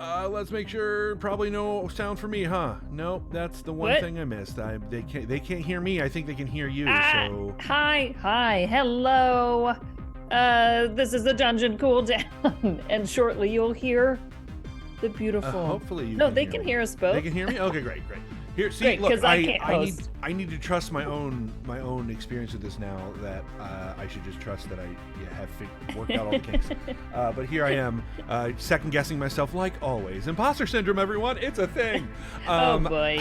Let's make sure. Probably no sound for me, huh? Nope, that's the one thing I missed. They can't hear me. I think they can hear you. So Hi, hello. This is the Dungeon Cooldown, and shortly you'll hear the beautiful. Hopefully you. No, they can hear us both. They can hear me. Okay, great. Here, see, great, look, I need to trust my own experience with this now. That I should just trust that I have worked out all the kinks. But here I am, second guessing myself like always. Imposter syndrome, everyone, it's a thing. Oh boy.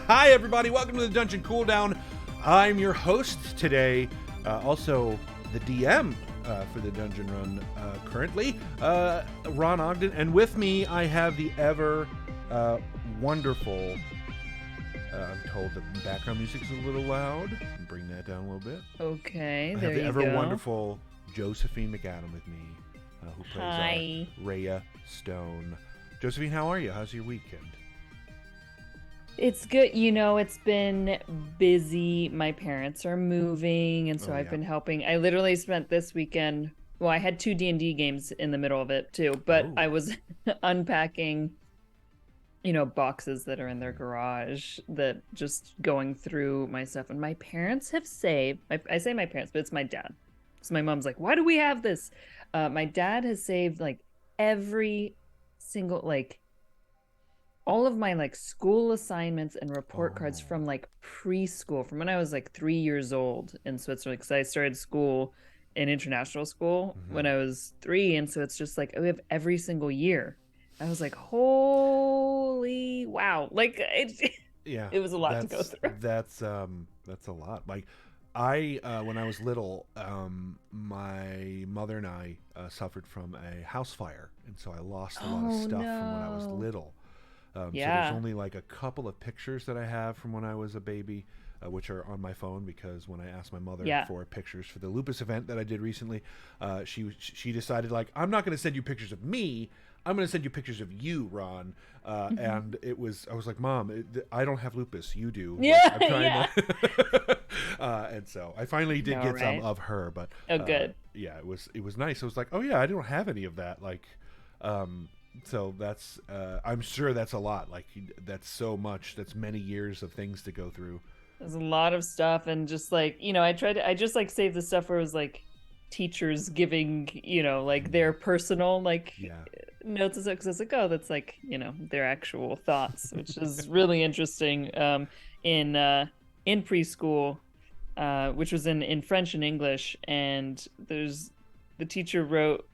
Hi everybody, welcome to the Dungeon Cooldown. I'm your host today, also the DM for the Dungeon Run currently, Ron Ogden, and with me I have the ever wonderful. I'm told the background music is a little loud. Bring that down a little bit. Okay, I there have the you ever go. wonderful Josephine McAdam with me, who plays Rhea Stone. Josephine, how are you? How's your weekend? It's good. You know, it's been busy. My parents are moving, and so I've been helping. I literally spent this weekend. Well, I had 2 D&D games in the middle of it too, but I was unpacking, boxes that are in their garage, that just going through my stuff. And my parents have saved, I say my parents, but it's my dad. So my mom's like, why do we have this? My dad has saved like every single, like all of my like school assignments and report cards from like preschool, from when I was like 3 years old in Switzerland, because I started school in international school when I was 3. And so it's just like, we have every single year. I was like, holy wow. Like it was a lot to go through. That's a lot. Like when I was little, my mother and I suffered from a house fire, and so I lost a lot of stuff from when I was little. So there's only like a couple of pictures that I have from when I was a baby, which are on my phone, because when I asked my mother for pictures for the lupus event that I did recently, she decided, like, I'm not going to send you pictures of me. I'm going to send you pictures of you, Ron. And I was like, Mom, I don't have lupus. You do. Yeah, like, I'm trying to... and so I finally did get some of her, but good. Yeah, it was nice. I was like, oh yeah, I don't have any of that. Like, so that's, I'm sure that's a lot. Like, that's so much. That's many years of things to go through. There's a lot of stuff, and just like, I just like save the stuff where it was like teachers giving, like their personal notes, because it's like, oh, that's like, their actual thoughts, which is really interesting. In preschool, which was in French and English, and the teacher wrote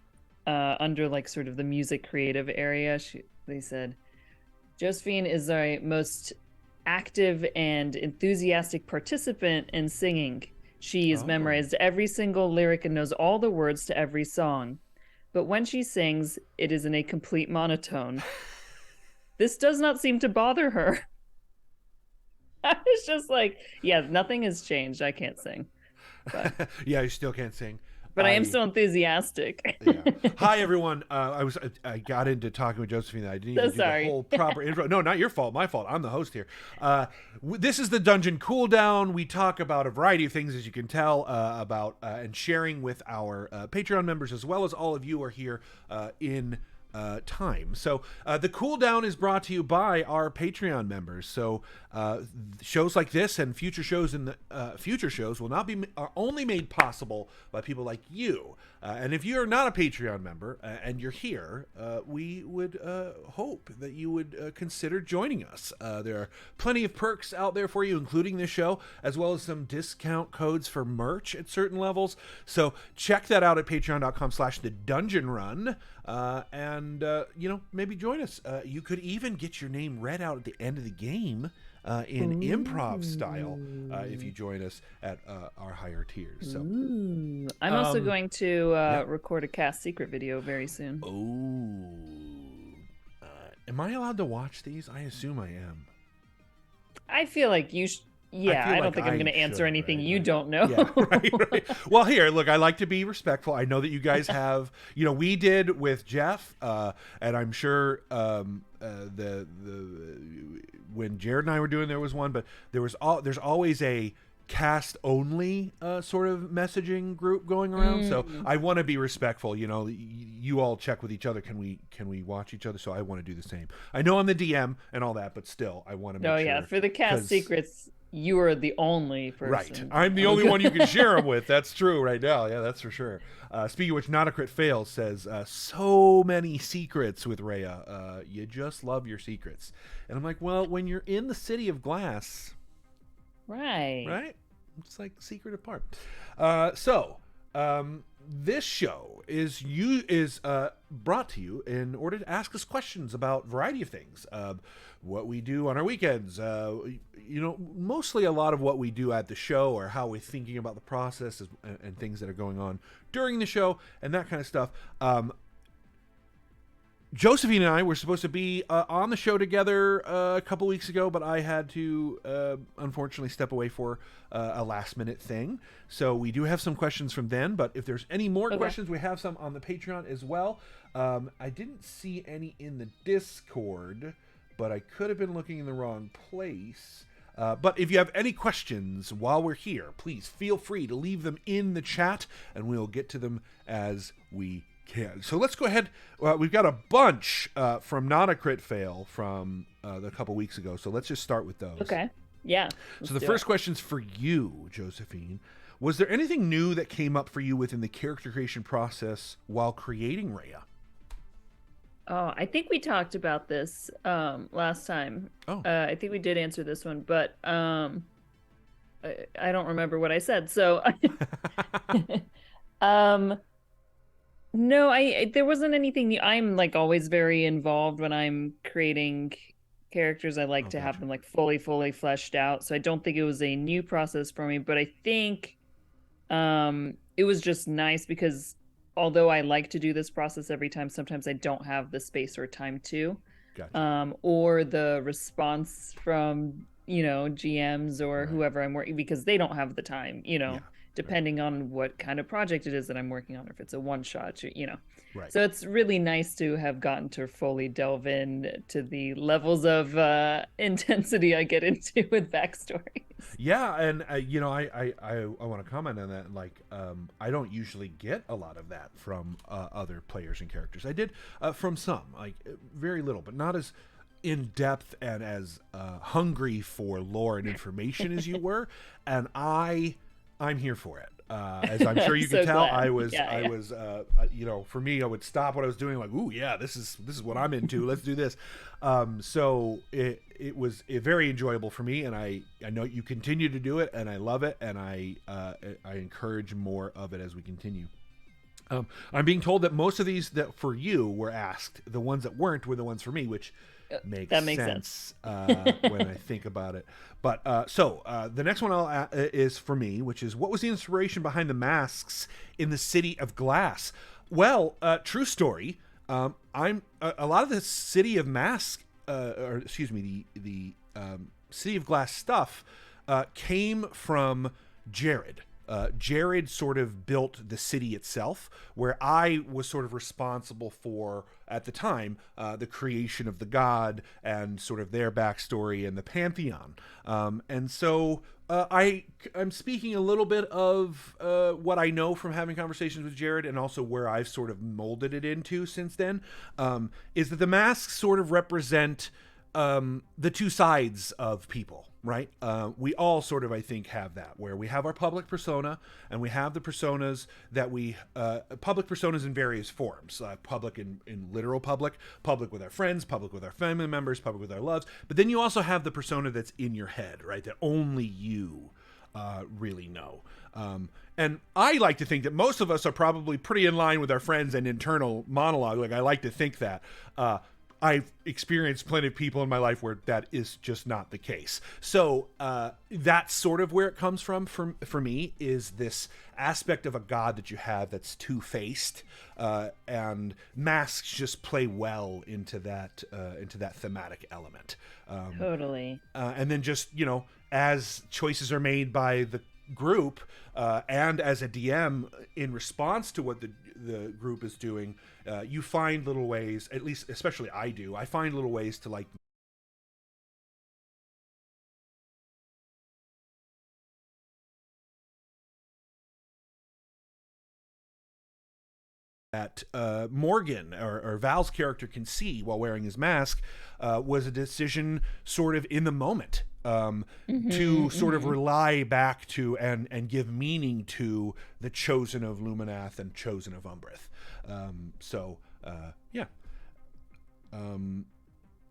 under like sort of the music creative area, they said, Josephine is our most active and enthusiastic participant in singing. She has memorized every single lyric and knows all the words to every song. But when she sings, it is in a complete monotone. This does not seem to bother her. I was just like, yeah, nothing has changed. I can't sing. But... yeah, you still can't sing. But I am still enthusiastic. Yeah. Hi, everyone. I got into talking with Josephine. I didn't even do the whole proper intro. No, not your fault. My fault. I'm the host here. This is the Dungeon Cooldown. We talk about a variety of things, as you can tell, about and sharing with our Patreon members, as well as all of you are here in time. So the Cooldown is brought to you by our Patreon members. So shows like this and future shows in the future shows will not be are only made possible by people like you. And if you're not a Patreon member and you're here, we would hope that you would consider joining us. There are plenty of perks out there for you, including this show, as well as some discount codes for merch at certain levels. So check that out at patreon.com/thedungeonrun. And maybe join us. You could even get your name read out at the end of the game in improv style if you join us at our higher tiers. So I'm also going to record a cast secret video very soon. Am I allowed to watch these? I assume I am. I feel like you I don't think I'm going to answer anything you don't know. Yeah, right. Well, here, look, I like to be respectful. I know that you guys have, we did with Jeff, and I'm sure when Jared and I were doing, there was one, but there's always a cast only sort of messaging group going around. So I want to be respectful. You all check with each other. Can we watch each other? So I want to do the same. I know I'm the DM and all that, but still, I want to make sure. Oh yeah, for the cast secrets, you are the only person. Right. I'm the only one you can share them with. That's true right now. Yeah, that's for sure. Speaking of which, Not a Crit Fail says, so many secrets with Rhea. You just love your secrets. And I'm like, well, when you're in the city of glass... Right? It's like secret apart. This show is brought to you in order to ask us questions about a variety of things. What we do on our weekends. Mostly a lot of what we do at the show or how we're thinking about the process and things that are going on during the show and that kind of stuff. Josephine and I were supposed to be on the show together a couple weeks ago, but I had to unfortunately step away for a last-minute thing. So we do have some questions from then, but if there's any more questions, we have some on the Patreon as well. I didn't see any in the Discord, but I could have been looking in the wrong place. But if you have any questions while we're here, please feel free to leave them in the chat, and we'll get to them as we can. So let's go ahead. We've got a bunch from Not a Crit Fail from a couple weeks ago. So let's just start with those. Okay. Yeah. So the first question's for you, Josephine. Was there anything new that came up for you within the character creation process while creating Rhea? Oh, I think we talked about this last time. Oh. I think we did answer this one, but I don't remember what I said. So no, there wasn't anything new. I'm like always very involved when I'm creating characters. I like to have them like fully fleshed out. So I don't think it was a new process for me, but I think it was just nice because although I like to do this process every time, sometimes I don't have the space or time to. Gotcha. Or the response from, GMs or whoever I'm working, because they don't have the time, depending on what kind of project it is that I'm working on, or if it's a one-shot, Right. So it's really nice to have gotten to fully delve in to the levels of intensity I get into with backstories. Yeah, and I want to comment on that. Like, I don't usually get a lot of that from other players and characters. I did from some, like very little, but not as in depth and as hungry for lore and information as you were. And I'm here for it. As I'm sure you can tell, glad. I was, for me, I would stop what I was doing, like, ooh, yeah, this is what I'm into. Let's do this. So it was very enjoyable for me, and I know you continue to do it, and I love it, and I encourage more of it as we continue. I'm being told that most of these that for you were asked, the ones that weren't were the ones for me, which makes sense when I think about it. But the next one is for me, which is, what was the inspiration behind the masks in the City of Glass? Well, true story. I'm a lot of the City of Mask, the City of Glass stuff came from Jared. Jared sort of built the city itself, where I was sort of responsible for, at the time, the creation of the god and sort of their backstory and the pantheon. And so I'm speaking a little bit of what I know from having conversations with Jared, and also where I've sort of molded it into since then, is that the masks sort of represent the two sides of people. Right? We all sort of, I think, have that, where we have our public persona, and we have the personas that public personas in various forms, public in literal public with our friends, public with our family members, public with our loves. But then you also have the persona that's in your head, right? That only you really know. And I like to think that most of us are probably pretty in line with our friends and internal monologue. Like, I like to think that. I've experienced plenty of people in my life where that is just not the case. So that's sort of where it comes from for me, is this aspect of a god that you have that's two-faced, and masks just play well into that thematic element. Totally. And then just, as choices are made by the group, and as a DM in response to what the group is doing, you find little ways, at least especially I do, I find little ways to like that Morgan or Val's character can see while wearing his mask was a decision sort of in the moment to sort of rely back to and give meaning to the chosen of Luminath and chosen of Umbrith.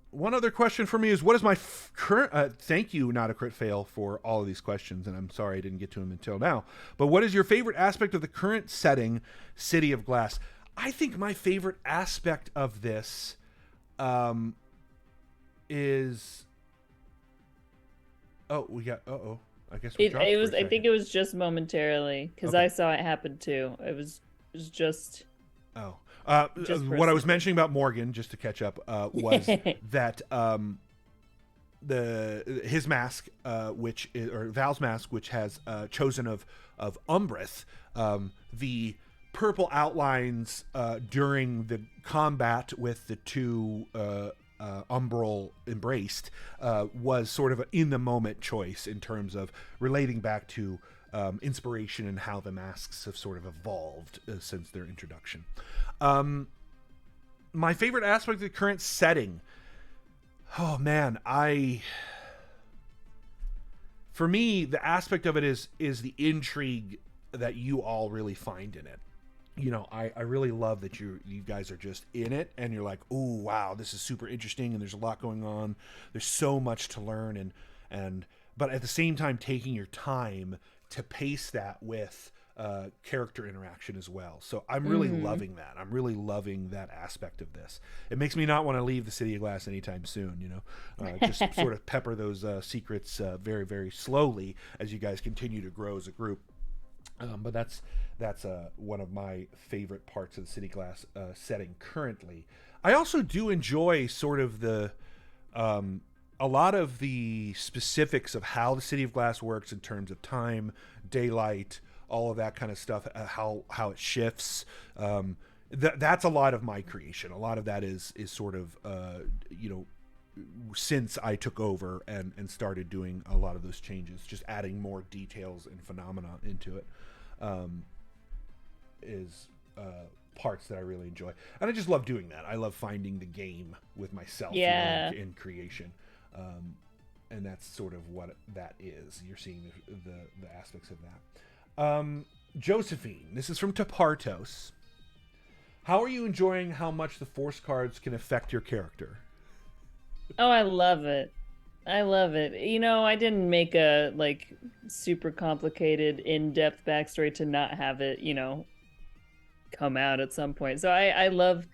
One other question for me is, what is my current... thank you, Not a Crit Fail, for all of these questions, and I'm sorry I didn't get to them until now. But what is your favorite aspect of the current setting, City of Glass? I think my favorite aspect of this is... Oh, we got... Uh-oh. I guess we dropped it was. I think it was just momentarily, because I saw it happen too. It was just... Oh. What I was mentioning about Morgan, just to catch up, was that his mask, or Val's mask, which has chosen of Umbrith, the purple outlines during the combat with the two Umbral embraced was sort of an in the moment choice in terms of relating back to inspiration and how the masks have sort of evolved since their introduction. My favorite aspect of the current setting. Oh man, for me, the aspect of it is the intrigue that you all really find in it. You know, I really love that you guys are just in it and you're like, oh wow, this is super interesting and there's a lot going on. There's so much to learn but at the same time taking your time to pace that with character interaction as well. So I'm really loving that. I'm really loving that aspect of this. It makes me not want to leave the City of Glass anytime soon, you know. Just sort of pepper those secrets very, very slowly as you guys continue to grow as a group. But that's one of my favorite parts of the City Glass setting currently. I also do enjoy sort of a lot of the specifics of how the City of Glass works in terms of time, daylight, all of that kind of stuff, how it shifts. That's a lot of my creation. A lot of that is sort of, since I took over and started doing a lot of those changes, just adding more details and phenomena into it, is parts that I really enjoy. And I just love doing that. I love finding the game with myself in creation. And that's sort of what that is. You're seeing the aspects of that. Josephine, this is from Tapartos. How are you enjoying how much the Force cards can affect your character? Oh, I love it. I love it. You know, I didn't make a super complicated, in-depth backstory to not have it, come out at some point. So I love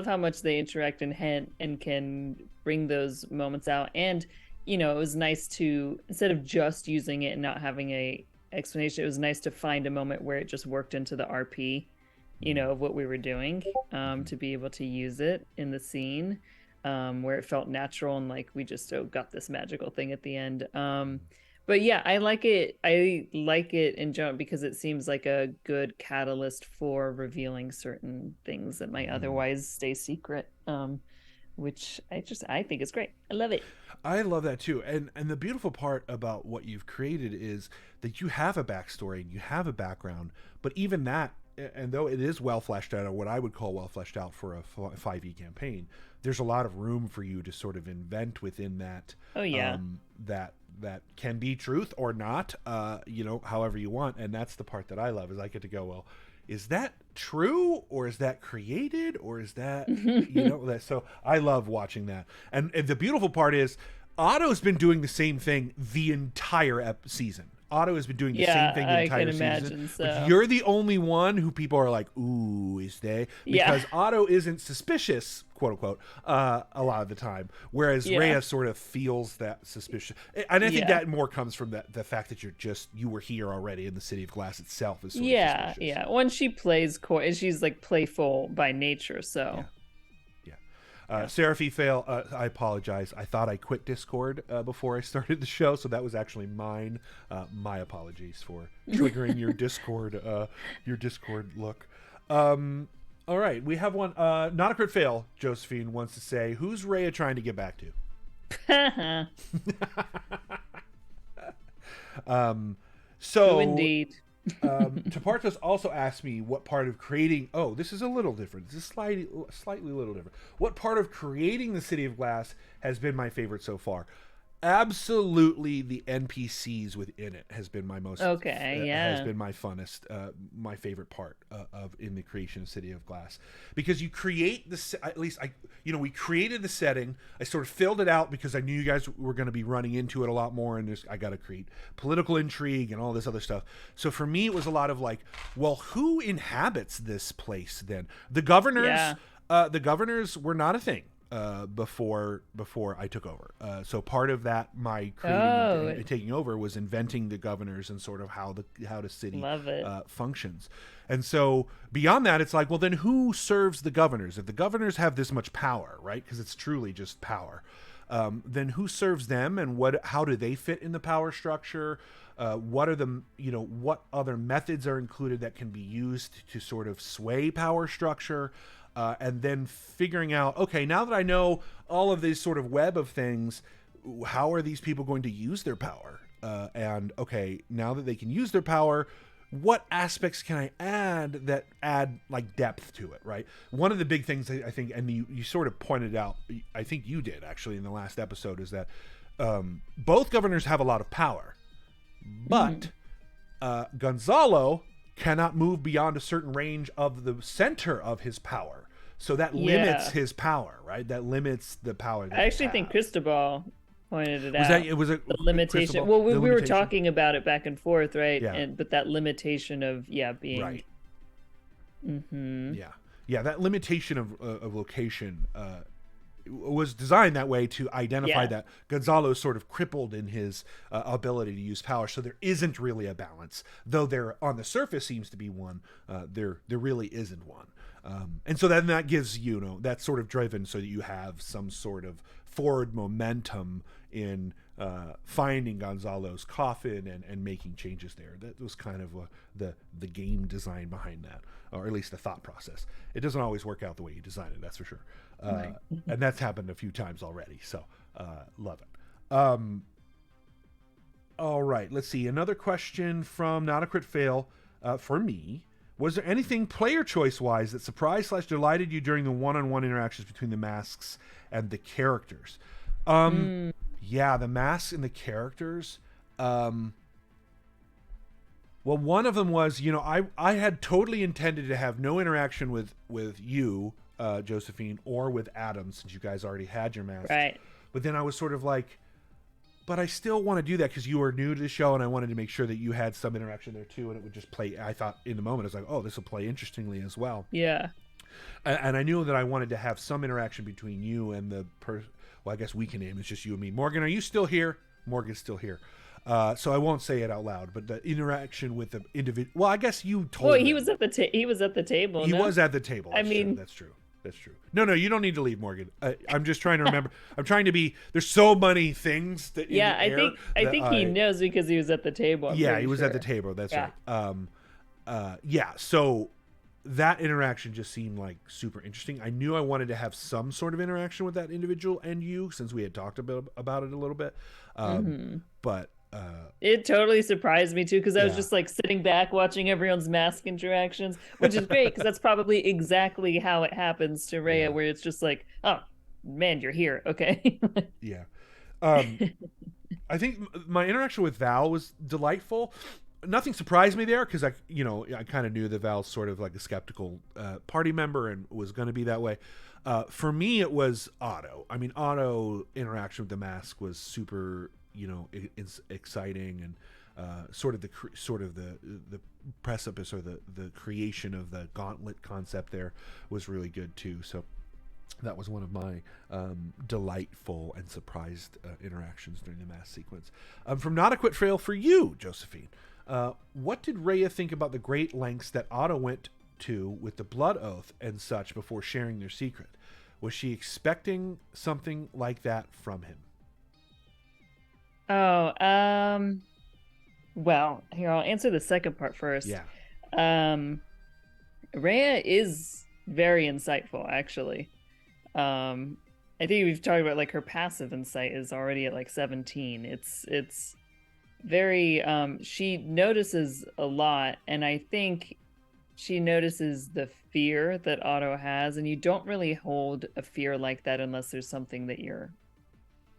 how much they interact and hint and can bring those moments out. And, it was nice to, instead of just using it and not having a explanation, it was nice to find a moment where it just worked into the RP, of what we were doing, to be able to use it in the scene, where it felt natural and like we just got this magical thing at the end. But yeah, I like it. I like it in general because it seems like a good catalyst for revealing certain things that might otherwise stay secret. Which I think is great. I love it. I love that too. And the beautiful part about what you've created is that you have a backstory and you have a background, but even that, and though it is well fleshed out, or what I would call well fleshed out for a 5e campaign, there's a lot of room for you to sort of invent within that. Oh yeah. That can be truth or not, however you want. And that's the part that I love, is I get to go, well, is that true, or is that created, or is that, that? So I love watching that. And the beautiful part is Otto's been doing the same thing the entire season. Otto has been doing the same thing the entire season. So. But you're the only one who people are like, ooh, is they? Because Otto isn't suspicious, quote unquote, a lot of the time. Whereas Rhea sort of feels that suspicion. And I think that more comes from the fact that you were here already, in the City of Glass itself is sort of suspicious. Yeah. When she plays coy, she's like playful by nature, so. Yeah. Seraphy Fail, I apologize. I thought I quit Discord before I started the show, so that was actually mine. My apologies for triggering your Discord look. All right, we have one. Not a Crit Fail, Josephine wants to say, who's Rhea trying to get back to? So indeed. Tapartos also asked me what part of creating. Oh, this is a little different. This is slightly a little different. What part of creating the City of Glass has been my favorite so far? Absolutely, the NPCs within it has been my most has been my funnest, my favorite part of in the creation of City of Glass, because you create at least we created the setting. I sort of filled it out because I knew you guys were going to be running into it a lot more, and I got to create political intrigue and all this other stuff. So for me, it was a lot of like, well, who inhabits this place then? The governors, the governors were not a thing. Before I took over. So part of that, my creating and taking over, was inventing the governors and sort of how the city functions. And so beyond that, it's like, well, then who serves the governors? If the governors have this much power, right? Because it's truly just power. Then who serves them, and how do they fit in the power structure? What are what other methods are included that can be used to sort of sway power structure? And then figuring out, okay, now that I know all of this sort of web of things, how are these people going to use their power? And okay, now that they can use their power, what aspects can I add that add like depth to it, right? One of the big things I think, and you sort of pointed out, I think you did actually in the last episode, is that both governors have a lot of power, but Gonzalo cannot move beyond a certain range of the center of his power. So that limits his power, right? That limits the power. I actually think Cristobal pointed it out. It was a limitation. Cristobal, well, we were talking about it back and forth, right? Yeah. But that limitation of being right. Mm-hmm. Yeah. That limitation of location was designed that way to identify that Gonzalo's sort of crippled in his ability to use power. So there isn't really a balance, though there on the surface seems to be one. There really isn't one. And so then that gives that's sort of driven so that you have some sort of forward momentum in finding Gonzalo's coffin and making changes there. That was kind of the game design behind that, or at least the thought process. It doesn't always work out the way you design it, that's for sure. Right. And that's happened a few times already, so love it. All right, let's see. Another question from Not a Crit Fail for me. Was there anything player choice-wise that surprised/delighted you during the one-on-one interactions between the masks and the characters? Yeah, the masks and the characters. Well, one of them was, I had totally intended to have no interaction with you, Josephine, or with Adam, since you guys already had your masks. Right. But then I was sort of like, but I still want to do that because you were new to the show, and I wanted to make sure that you had some interaction there too, and it would just play. I thought in the moment, I was like, oh, this will play interestingly as well. Yeah. And I knew that I wanted to have some interaction between you and the person. Well, I guess we can name it's just you and me. Morgan, are you still here? Morgan's still here. So I won't say it out loud, but the interaction with the individual. Well, I guess you told. Well, he was at the he was at the table. He was at the table. That's true. That's true. No, you don't need to leave, Morgan. I'm just trying to remember. I'm trying to be. There's so many things that. I think he knows because he was at the table. He was at the table. That's right. So that interaction just seemed like super interesting. I knew I wanted to have some sort of interaction with that individual and you, since we had talked about it a little bit. But it totally surprised me too, because I was just like sitting back watching everyone's mask interactions, which is great because that's probably exactly how it happens to Rhea, where it's just like, oh man, you're here, okay. I think my interaction with Val was delightful. Nothing surprised me there because I kind of knew that Val's sort of like a skeptical party member and was going to be that way. For me, it was Otto. I mean, Otto interaction with the mask was super, it's exciting, and sort of the precipice or the creation of the gauntlet concept there was really good too. So that was one of my delightful and surprised interactions during the mask sequence. From Not a Quit Trail for you, Josephine. What did Rhea think about the great lengths that Otto went to with the blood oath and such before sharing their secret? Was she expecting something like that from him? Well, here, I'll answer the second part first. Yeah. Rhea is very insightful, actually. I think we've talked about like her passive insight is already at like 17. It's very she notices a lot, and I think she notices the fear that Otto has, and you don't really hold a fear like that unless there's something that you're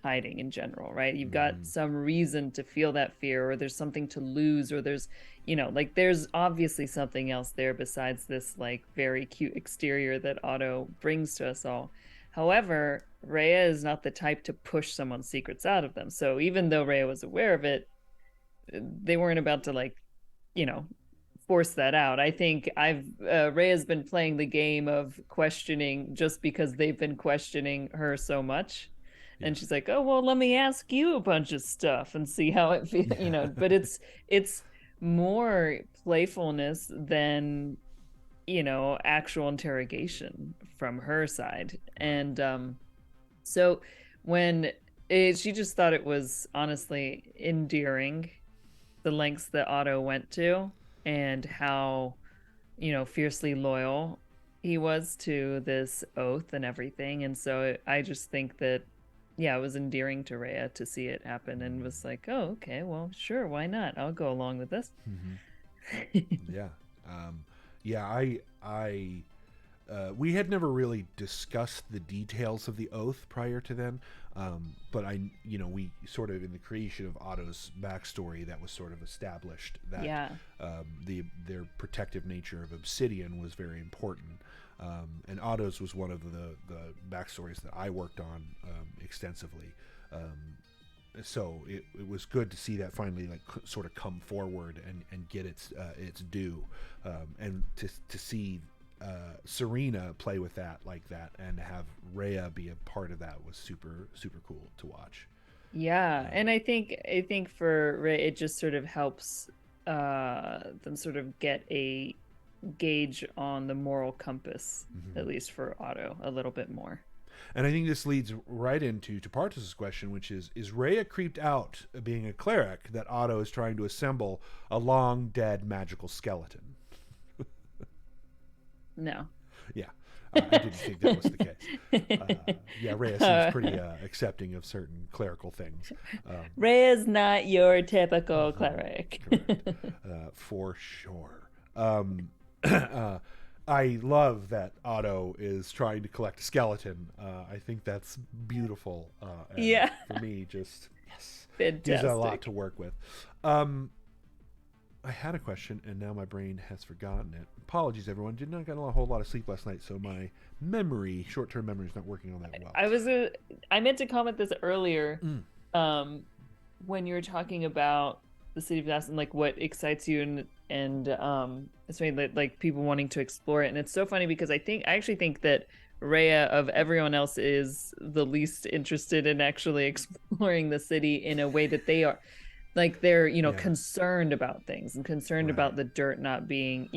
hiding in general, right? You've got some reason to feel that fear, or there's something to lose, or there's, like there's obviously something else there besides this like very cute exterior that Otto brings to us all. However, Rhea is not the type to push someone's secrets out of them. So even though Rhea was aware of it, they weren't about to like, you know, force that out. I think Rhea's been playing the game of questioning just because they've been questioning her so much. Yeah. And she's like, "Oh, well, let me ask you a bunch of stuff and see how it feels," but it's more playfulness than, actual interrogation from her side. And so when she just thought it was honestly endearing, the lengths that Otto went to and how, fiercely loyal he was to this oath and everything. And so I just think that, yeah, it was endearing to Rhea to see it happen, and was like, oh, okay, well, sure, why not? I'll go along with this. Yeah. We had never really discussed the details of the oath prior to then. But we sort of, in the creation of Otto's backstory, that was sort of established that their protective nature of obsidian was very important. And Otto's was one of the backstories that I worked on extensively. So it was good to see that finally sort of come forward and get its due, and to see Serena play with that like that, and have Rhea be a part of that was super, super cool to watch. Yeah, and I think for Rhea, it just sort of helps them sort of get a gauge on the moral compass, at least for Otto, a little bit more. And I think this leads right into Partos' question, which is Rhea creeped out being a cleric that Otto is trying to assemble a long dead magical skeleton? No. Yeah. I didn't think that was the case. Rhea seems pretty accepting of certain clerical things. Rhea's not your typical cleric. For sure. I love that Otto is trying to collect a skeleton. I think that's beautiful. And for me, just fantastic. Gives a lot to work with. I had a question, and now my brain has forgotten it. Apologies, everyone. Did not get a whole lot of sleep last night, so my short-term memory, is not working on that well. I meant to comment this earlier, when you were talking about the city of Aston, like what excites you, and it's made like people wanting to explore it. And it's so funny because I actually think that Rhea of everyone else is the least interested in actually exploring the city in a way that they are. Like they're, concerned about things and concerned about the dirt not being,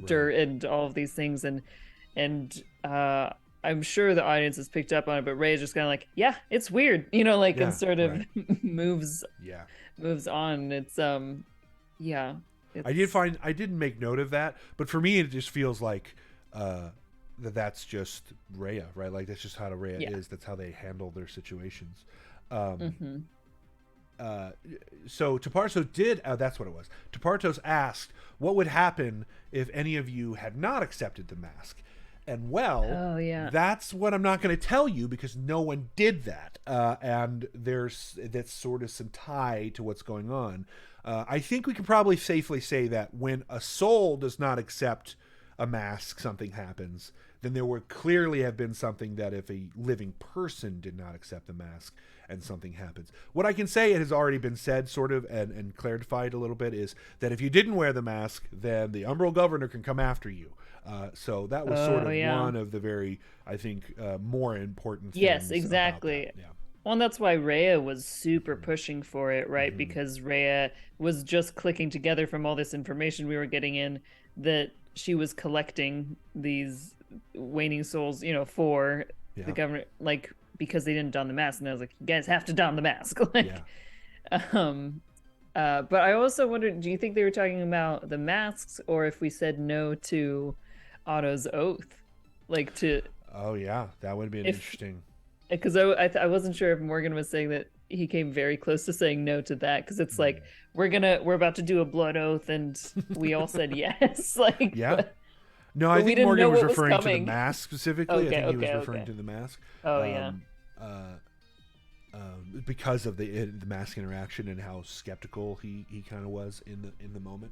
dirt and all of these things. And I'm sure the audience has picked up on it, but Rhea's just kind of like, yeah, it's weird, and sort of moves on. It's I didn't make note of that, but for me, it just feels like that's just Rhea, right? Like that's just how Rhea is. That's how they handle their situations. So Tapartos did, that's what it was. Tapartos asked, what would happen if any of you had not accepted the mask? And that's what I'm not going to tell you, because no one did that. And that's sort of some tie to what's going on. I think we can probably safely say that when a soul does not accept a mask, something happens. Then there would clearly have been something that if a living person did not accept the mask and something happens. What I can say, it has already been said sort of and clarified a little bit, is that if you didn't wear the mask, then the Umbral Governor can come after you. So that was sort of one of the very, I think, more important things. Yes, exactly. Well, and that's why Rhea was super pushing for it, right? Because Rhea was just clicking together from all this information we were getting in that she was collecting these waning souls, for the government, like, because they didn't don the mask. And I was like, you guys have to don the mask. But I also wondered, do you think they were talking about the masks, or if we said no to Otto's oath? Oh yeah, that would have been interesting. Because I wasn't sure if Morgan was saying that he came very close to saying no to that, because it's like we're about to do a blood oath, and we all said yes. Like, yeah. No, I think Morgan was referring to the mask specifically. Okay, I think he was referring to the mask. Oh yeah. Because of the mask interaction and how skeptical he kind of was in the moment.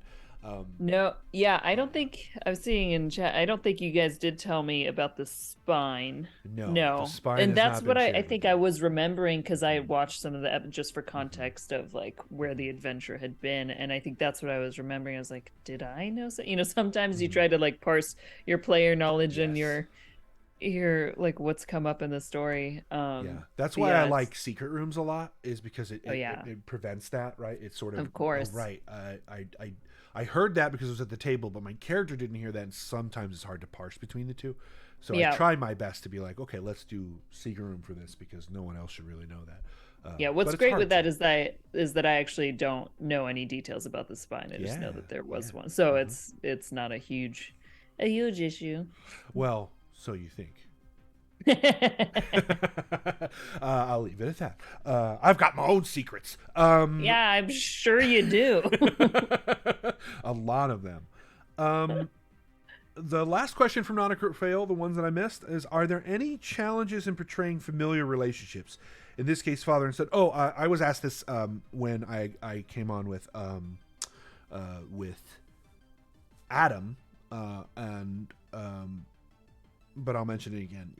No, yeah, I don't think I was seeing in chat. I don't think you guys did tell me about the spine. No, the spine, and that's what I think I was remembering, because I had watched some of the just for context of like where the adventure had been, and I think that's what I was remembering. I was like, did I know? So, sometimes you try to like parse your player knowledge and your like what's come up in the story. That's why I like secret rooms a lot, is because it prevents that, right? It's sort of course, right. I heard that because it was at the table, but my character didn't hear that, and sometimes it's hard to parse between the two. So I try my best to be like, okay, let's do secret room for this, because no one else should really know that. What's great with that is that I actually don't know any details about the spine. I just know that there was one, so it's not a huge issue. Well, so you think. I'll leave it at that. I've got my own secrets. Yeah, I'm sure you do. A lot of them. The last question from Not a Crit Fail, the ones that I missed, is: are there any challenges in portraying familiar relationships? In this case, father and son. I was asked this when I came on with Adam, but I'll mention it again.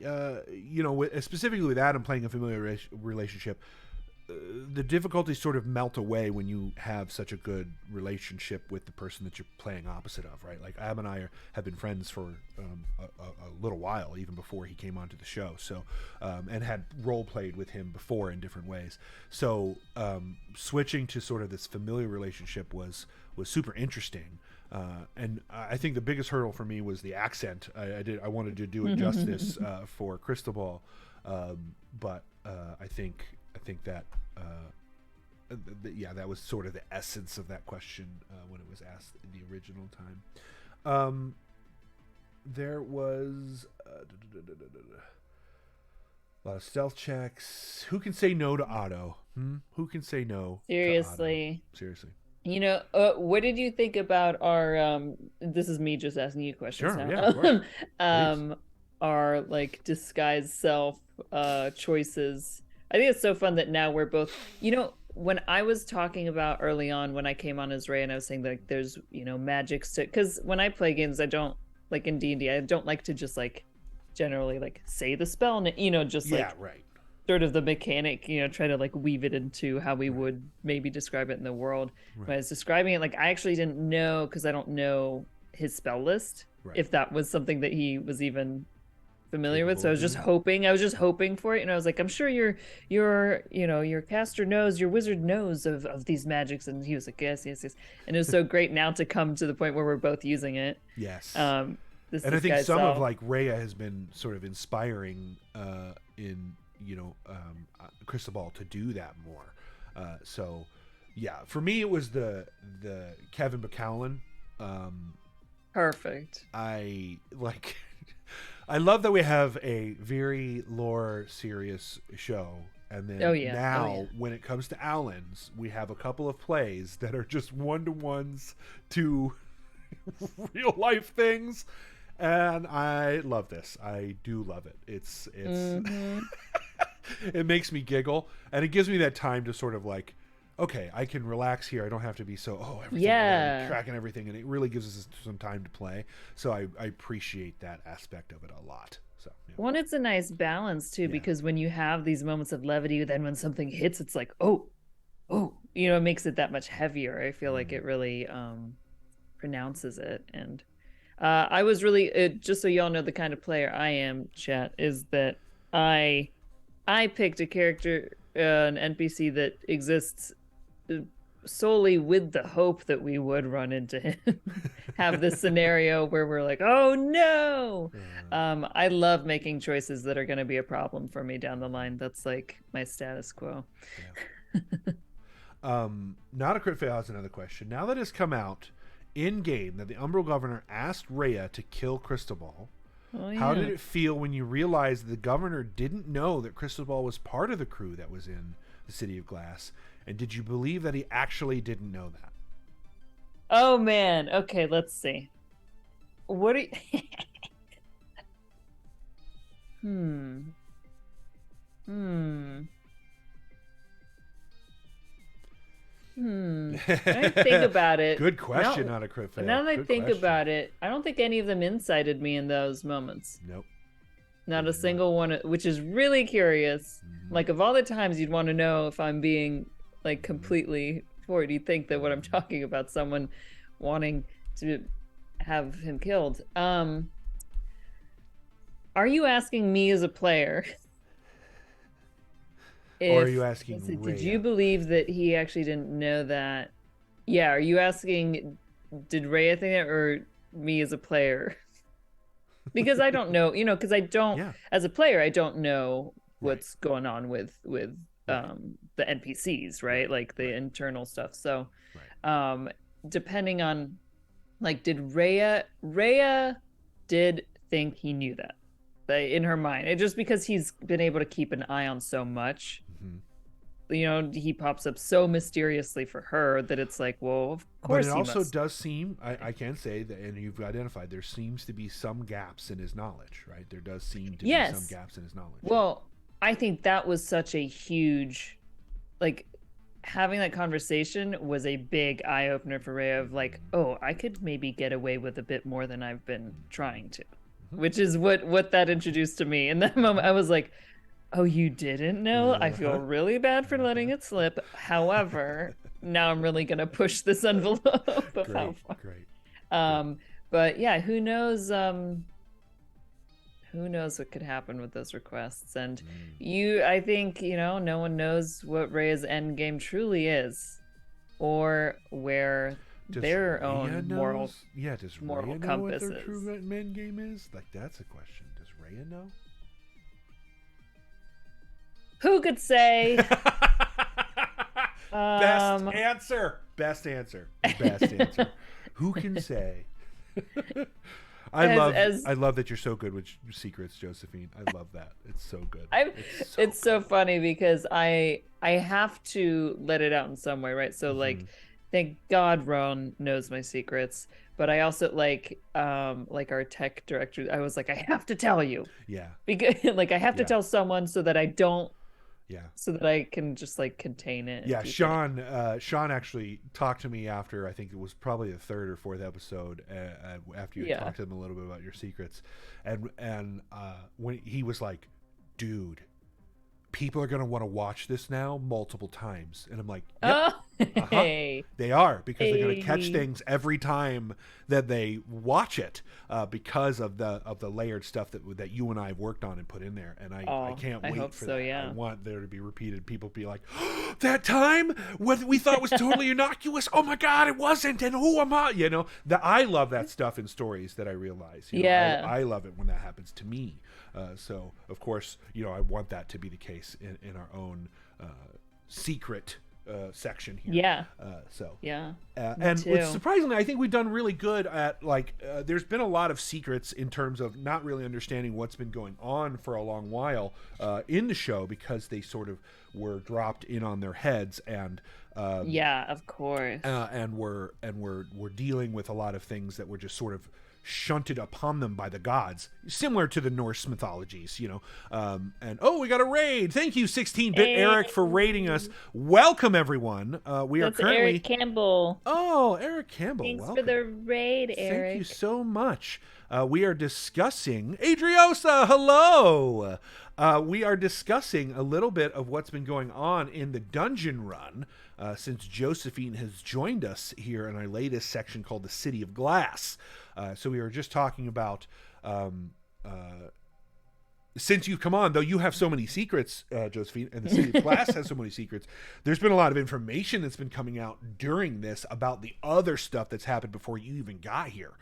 Specifically with Adam playing a familiar relationship, the difficulties sort of melt away when you have such a good relationship with the person that you're playing opposite of, right? Like Adam and I have been friends for a little while, even before he came onto the show. So, and had role played with him before in different ways. So, switching to sort of this familiar relationship was super interesting. And I think the biggest hurdle for me was the accent. I wanted to do it justice for Cristobal, but I think that that was sort of the essence of that question when it was asked in the original time. There was a lot of stealth checks. Who can say no to Otto? Who can say no? Seriously. To Otto? Seriously. What did you think about our this is me just asking you questions now. Yeah, of course. Our like disguised self choices. I think it's so fun that now we're both, when I was talking about early on when I came on as Rhea, and I was saying that, like, there's, magic, because when I play games, I don't, like in D&D, I don't like to just like generally like say the spell and just like sort of the mechanic, try to like weave it into how we would maybe describe it in the world. When I was describing it, like I actually didn't know, because I don't know his spell list, if that was something that he was even familiar with. So I was just hoping for it, and I was like, I'm sure your caster knows, your wizard knows of these magics, and he was like, yes, and it was so great now to come to the point where we're both using it. Yes. And I think some of like Rhea has been sort of inspiring in Cristobal to do that more. So yeah, for me it was the Kevin McAllen. Perfect. I love that we have a very lore serious show, and then when it comes to Allen's, we have a couple of plays that are just one-to-ones to real life things, and I love this. I do love it. It's it makes me giggle, and it gives me that time to sort of like, okay, I can relax here. I don't have to be so tracking everything, and it really gives us some time to play. So I appreciate that aspect of it a lot. So one, it's a nice balance too, because when you have these moments of levity, then when something hits, it's like it makes it that much heavier. I feel like it really pronounces it. And I was really just so y'all know the kind of player I am, chat, is that I picked a character, an NPC that exists solely with the hope that we would run into him. Have this scenario where we're like, oh no. I love making choices that are going to be a problem for me down the line. That's like my status quo. Not a Crit Fail has another question. Now that it's come out in game that the Umbral Governor asked Rhea to kill Cristobal, how did it feel when you realized the governor didn't know that Cristobal was part of the crew that was in the City of Glass? And did you believe that he actually didn't know that? Oh man. Okay, let's see. What are you... I think about it. Good question, not a crit fail. Now that I think about it, I don't think any of them incited me in those moments. Nope. Not a single one, which is really curious. Like, of all the times you'd want to know if I'm being, like, completely forward, you'd think that what I'm talking about, someone wanting to have him killed. Are you asking me as a player? Or are you asking Rhea? Did you believe that he actually didn't know that? Yeah, are you asking, did Rhea think that, or me as a player? Because I don't know, because I don't, as a player, I don't know what's going on with the NPCs, right? Like the internal stuff. So, depending on, like, did Rhea did think he knew that in her mind, just because he's been able to keep an eye on so much. He pops up so mysteriously for her that it's like, well, of course. But it also does seem, I can say that, and you've identified, there seems to be some gaps in his knowledge, right? There does seem to be some gaps in his knowledge. Well, I think that was such a huge, like, having that conversation was a big eye opener for Rhea of like, oh, I could maybe get away with a bit more than I've been trying to, which is what that introduced to me. In that moment, I was like, oh, you didn't know? I feel really bad for letting it slip. However, now I'm really going to push this envelope of how far. Great. But yeah, who knows what could happen with those requests. And I think, no one knows what Rhea's end game truly is, or where their own moral does Rhea compass know what their true end game is? Like, that's a question. Does Rhea know? Who could say? Best answer. Who can say? I love that you're so good with secrets, Josephine. I love that. It's so good. It's so funny because I have to let it out in some way, right? So like, thank God Ron knows my secrets, but I also like our tech director. I was like, I have to tell you. Yeah. Because like I have to tell someone so that I don't. Yeah. So that I can just like contain it. Yeah, Sean actually talked to me after, I think it was probably the third or fourth episode, after you talked to him a little bit about your secrets, and when he was like, dude, people are going to want to watch this now multiple times. And I'm like, yep. Hey. They are, because they're going to catch things every time that they watch it, because of the layered stuff that you and I have worked on and put in there. And I can't wait for that. Yeah. I want there to be repeated. People be like, oh, that time what we thought was totally innocuous. Oh my God, it wasn't. And who am I? I love that stuff in stories that I realize. I love it when that happens to me. So of course, I want that to be the case in our own secret section here. Yeah. And surprisingly, I think we've done really good at there's been a lot of secrets in terms of not really understanding what's been going on for a long while in the show, because they sort of were dropped in on their heads, and of course. And we're dealing with a lot of things that were just sort of shunted upon them by the gods, similar to the Norse mythologies, and we got a raid. Thank you, 16-bit Eric, for raiding us. Welcome, everyone. That's currently Eric Campbell. Oh, Eric Campbell. Thanks welcome. For the raid, Eric. Thank you so much. We are discussing Adriosa. Hello. We are discussing a little bit of what's been going on in the dungeon run since Josephine has joined us here in our latest section called the City of Glass. So we were just talking about, since you've come on, though you have so many secrets, Josephine, and the City of Glass has so many secrets, there's been a lot of information that's been coming out during this about the other stuff that's happened before you even got here.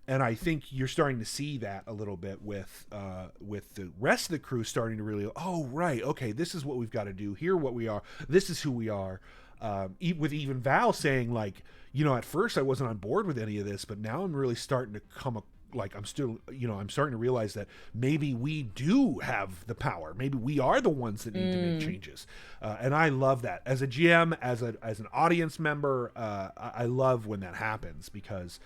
And I think you're starting to see that a little bit with the rest of the crew starting to really, okay, this is what we've got to do. Here, what we are. This is who we are. With even Val saying, like, at first I wasn't on board with any of this, but now I'm really starting to like I'm still, I'm starting to realize that maybe we do have the power. Maybe we are the ones that need to make changes. And I love that as a GM, as an audience member. I love when that happens, because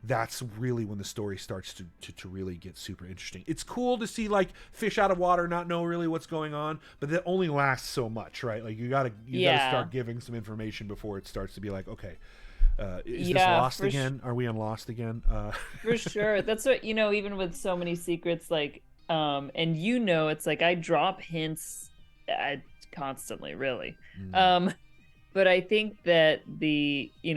that's really when the story starts to really get super interesting. It's cool to see like fish out of water, not know really what's going on, but that only lasts so much, right? Like you gotta start giving some information before it starts to be like, okay, is this Lost again? Are we on Lost again? For sure. That's what, even with so many secrets, like, and it's like I drop hints constantly, really. But I think that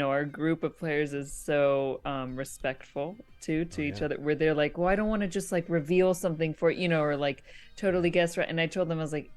our group of players is so respectful to each other, where they're like, well, I don't want to just like reveal something for, or like totally guess right. And I told them, I was like,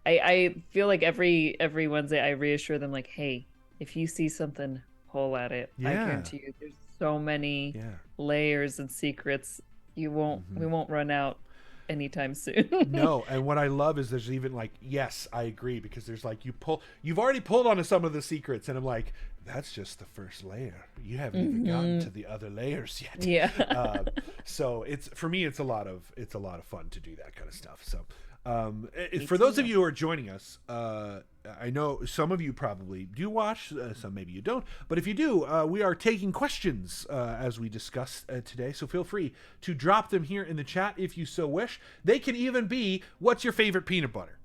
I feel like every Wednesday I reassure them, like, hey, if you see something, pull at it. I guarantee you there's so many layers and secrets. We won't run out anytime soon. No, and what I love is there's even like, yes, I agree, because there's like you've already pulled onto some of the secrets, and I'm like, that's just the first layer. You haven't even gotten to the other layers yet. Yeah. So for me it's a lot of fun to do that kind of stuff. So for those of you who are joining us, I know some of you probably do watch, some maybe you don't, but if you do, we are taking questions as we discuss today, so feel free to drop them here in the chat if you so wish. They can even be, what's your favorite peanut butter?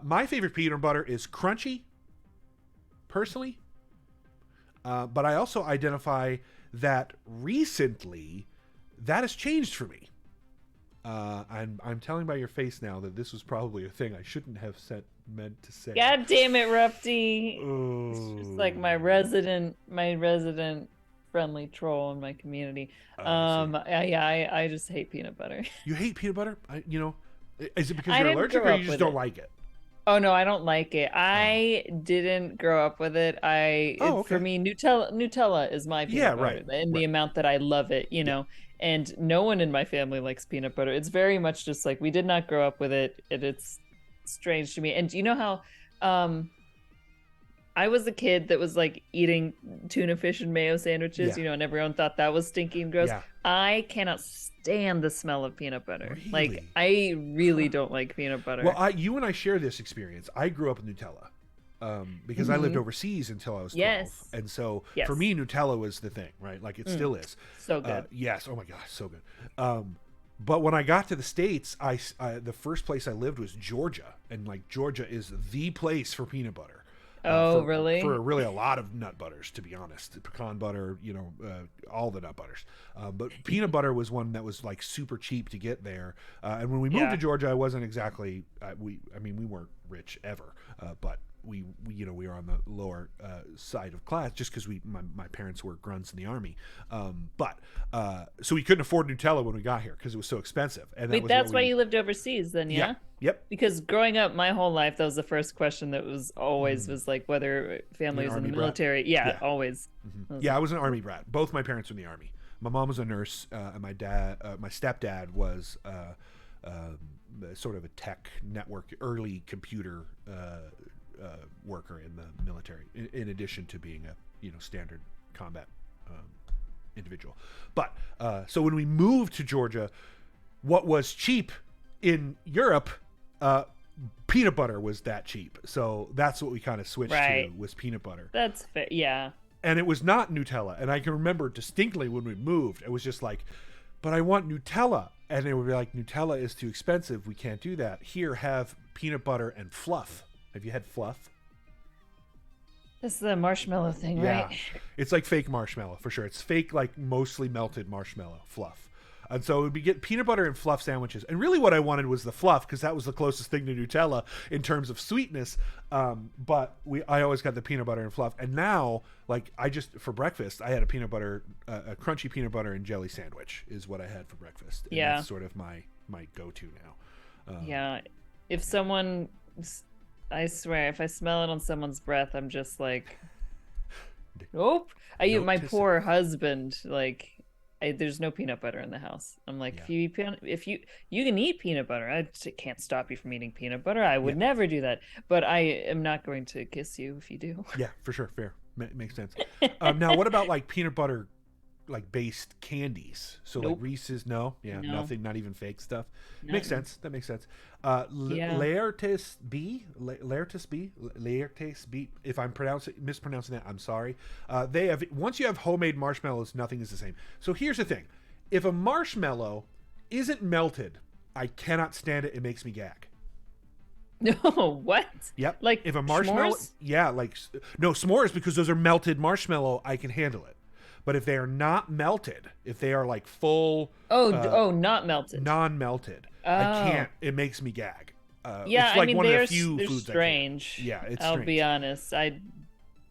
My favorite peanut butter is crunchy, personally, but I also identify that recently that has changed for me. I'm telling by your face now that this was probably a thing I shouldn't have meant to say. God damn it, Rufty! It's just like my resident friendly troll in my community. I just hate peanut butter. You hate peanut butter? Is it because you're allergic, or you just don't like it? Oh no, I don't like it. I didn't grow up with it. For me, Nutella is my peanut butter, in the amount that I love it. And no one in my family likes peanut butter. It's very much just like, we did not grow up with it, and it's strange to me. And you know how I was a kid that was like eating tuna fish and mayo sandwiches, and everyone thought that was stinky and gross. Yeah. I cannot stand the smell of peanut butter. Really? Like, I really don't like peanut butter. Well, you and I share this experience. I grew up with Nutella. Because I lived overseas until I was 12. Yes. And so for me, Nutella was the thing, right? Like, it still is. So good. Yes. Oh my gosh, so good. But when I got to the States, the first place I lived was Georgia. And like, Georgia is the place for peanut butter. Really? For really a lot of nut butters, to be honest. Pecan butter, all the nut butters. But peanut butter was one that was like super cheap to get there. And when we moved to Georgia, I wasn't exactly, we weren't rich ever, but we were on the lower side of class, just because my parents were grunts in the army, so we couldn't afford Nutella when we got here because it was so expensive. And wait, that's why you lived overseas then? Yeah. Yep. Because growing up my whole life, that was the first question that was always was like whether family was in the military. Yeah, always. Mm-hmm. I was an army brat. Both my parents were in the army. My mom was a nurse, and my stepdad was sort of a tech network, early computer worker in the military, in addition to being a standard combat individual. But so when we moved to Georgia, what was cheap in Europe, peanut butter was that cheap. So that's what we kind of switched to, was peanut butter. That's fair. Yeah. And it was not Nutella. And I can remember distinctly when we moved, it was just like, but I want Nutella. And they would be like, Nutella is too expensive. We can't do that. Here, have peanut butter and fluff. Have you had fluff? This is the marshmallow thing, right? It's like fake marshmallow, for sure. It's fake, like mostly melted marshmallow fluff. And so we'd get peanut butter and fluff sandwiches. And really what I wanted was the fluff, because that was the closest thing to Nutella in terms of sweetness. But I always got the peanut butter and fluff. And now, like, for breakfast, I had a a crunchy peanut butter and jelly sandwich is what I had for breakfast. And that's sort of my go-to now. If someone... I swear, if I smell it on someone's breath, I'm just like, nope. My poor husband, like, there's no peanut butter in the house. I'm like, if you can eat peanut butter, I can't stop you from eating peanut butter. I would never do that, but I am not going to kiss you if you do. Yeah, for sure, fair, makes sense. Now, what about like peanut butter, like based candies. So Nope. like Reese's, no, nothing, not even fake stuff. Makes sense. That makes sense. Laertes B. If I'm mispronouncing that, I'm sorry. They have, once you have homemade marshmallows, nothing is the same. So here's the thing: if a marshmallow isn't melted, I cannot stand it. It makes me gag. No, what? Yep. Like if a marshmallow, s'mores? like no s'mores, because those are melted marshmallow. I can handle it. But if they are not melted, if they are like full, not melted, non-melted, I can't. It makes me gag. Yeah, it's like I mean, one of they're the few foods strange. Yeah, it's I'll strange. be honest. I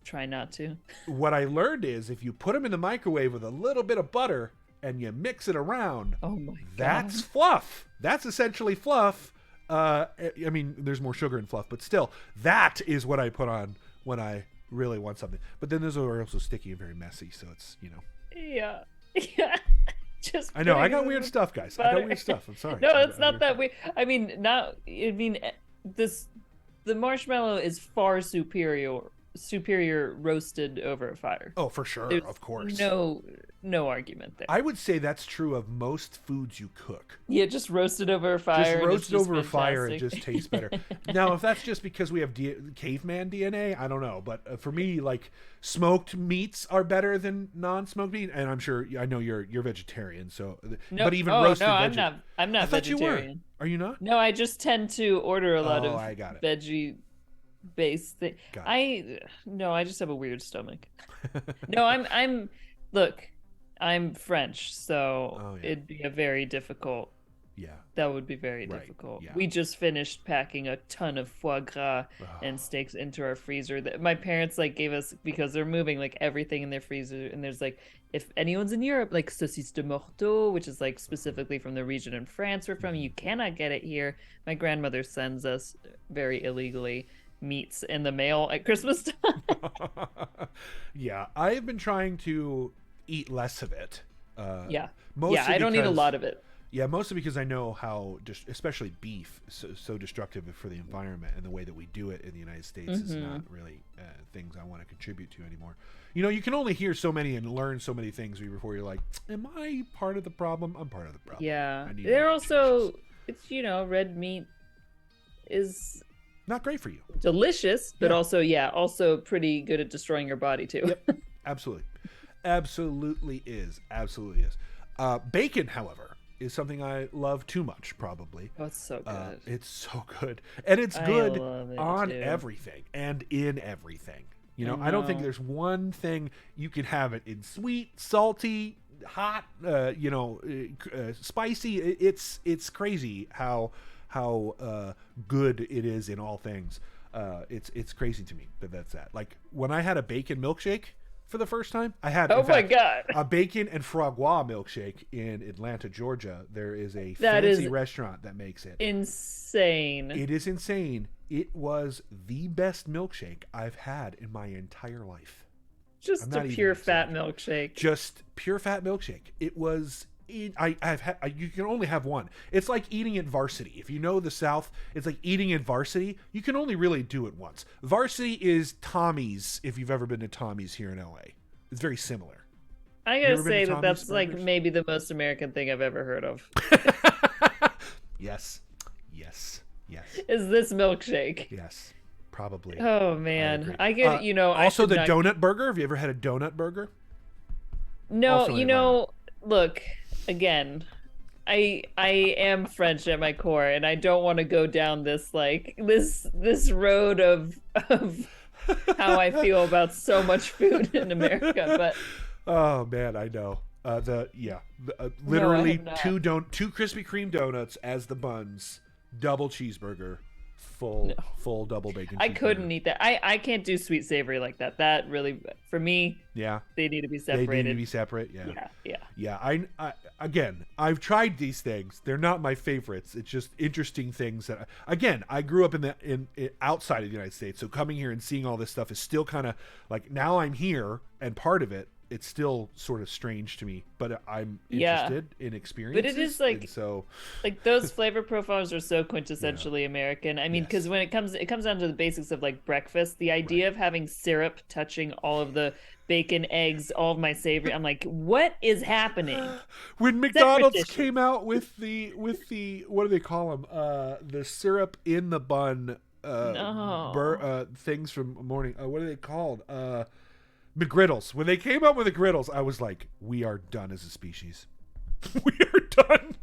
try not to. What I learned is if you put them in the microwave with a little bit of butter and you mix it around, oh my God, that's fluff. That's essentially fluff. I mean, there's more sugar in fluff, but still, that is what I put on when I really want something. But then those are also sticky and very messy, so it's, Yeah. Just I know I got weird stuff, guys. I got weird stuff. I'm sorry. No, it's not that weird. I mean, the marshmallow is far superior roasted over a fire. Oh, for sure. There's of course. No argument there. I would say that's true of most foods you cook. Yeah, just roasted over a fire. Just roasted over a fire, it just tastes better. Now, if that's just because we have caveman DNA, I don't know. But for me, like, smoked meats are better than non-smoked meat. And I'm sure, I know you're vegetarian, so. No, but even roasted I'm not I thought vegetarian. You were. Are you not? No, I just tend to order a lot of I got it. veggie-based thing. I just have a weird stomach. No, I'm French, so it'd be a very difficult. Yeah. That would be very difficult. Yeah. We just finished packing a ton of foie gras and steaks into our freezer. My parents gave us, because they're moving everything in their freezer, and there's if anyone's in Europe, saucisse de morteau, which is specifically from the region in France we're from, you cannot get it here. My grandmother sends us very illegally meats in the mail at Christmas time. Yeah, I've been trying to eat less of it. I don't eat a lot of it. Yeah, mostly because I know how, especially beef, so destructive for the environment, and the way that we do it in the United States is not really things I want to contribute to anymore. You can only hear so many and learn so many things before you're like, am I part of the problem? I'm part of the problem. Yeah. They're also, red meat is not great for you. Delicious, but also pretty good at destroying your body too. Yep. Absolutely is. Bacon, however, is something I love too much, probably. Oh, it's so good. It's so good. And it's good on too. Everything and in everything. I don't think there's one thing you can have it in: sweet, salty, hot, spicy. It's crazy how good it is in all things. It's crazy to me that's that. Like when I had a bacon milkshake for the first time, I had a bacon and foie gras milkshake in Atlanta, Georgia. There is a fancy restaurant that makes it. Insane. It is insane. It was the best milkshake I've had in my entire life. Just a pure fat milkshake. Just pure fat milkshake. It was. You can only have one. It's like eating at Varsity. If you know the South, it's like eating at Varsity. You can only really do it once. Varsity is Tommy's, if you've ever been to Tommy's here in LA. It's very similar. I gotta say that's burgers? Maybe the most American thing I've ever heard of. Yes. Is this milkshake? Yes, probably. Oh man, I get Also, the donut burger. Have you ever had a donut burger? No, look. Again, I am French at my core, and I don't want to go down this this road of how I feel about so much food in America. But oh man, I know. Literally two Krispy Kreme donuts as the buns, double cheeseburger, full double bacon. I couldn't eat that. I can't do sweet savory like that. That really, for me, they need to be separated. They need to be separate. Yeah. I've tried these things. They're not my favorites. It's just interesting things that. I grew up in outside of the United States, so coming here and seeing all this stuff is still kind of like, now I'm here and part of it. it's still sort of strange to me, but I'm interested in experiences. But it is like, so like those flavor profiles are so quintessentially American. I mean, because when it comes down to the basics of like breakfast, the idea of having syrup touching all of the bacon, eggs, all of my savory, I'm like, what is happening? When McDonald's came out with the what do they call them? The syrup in the bun. Things from morning. What are they called? McGriddles. When they came out with the griddles, I was like, we are done as a species. We are done.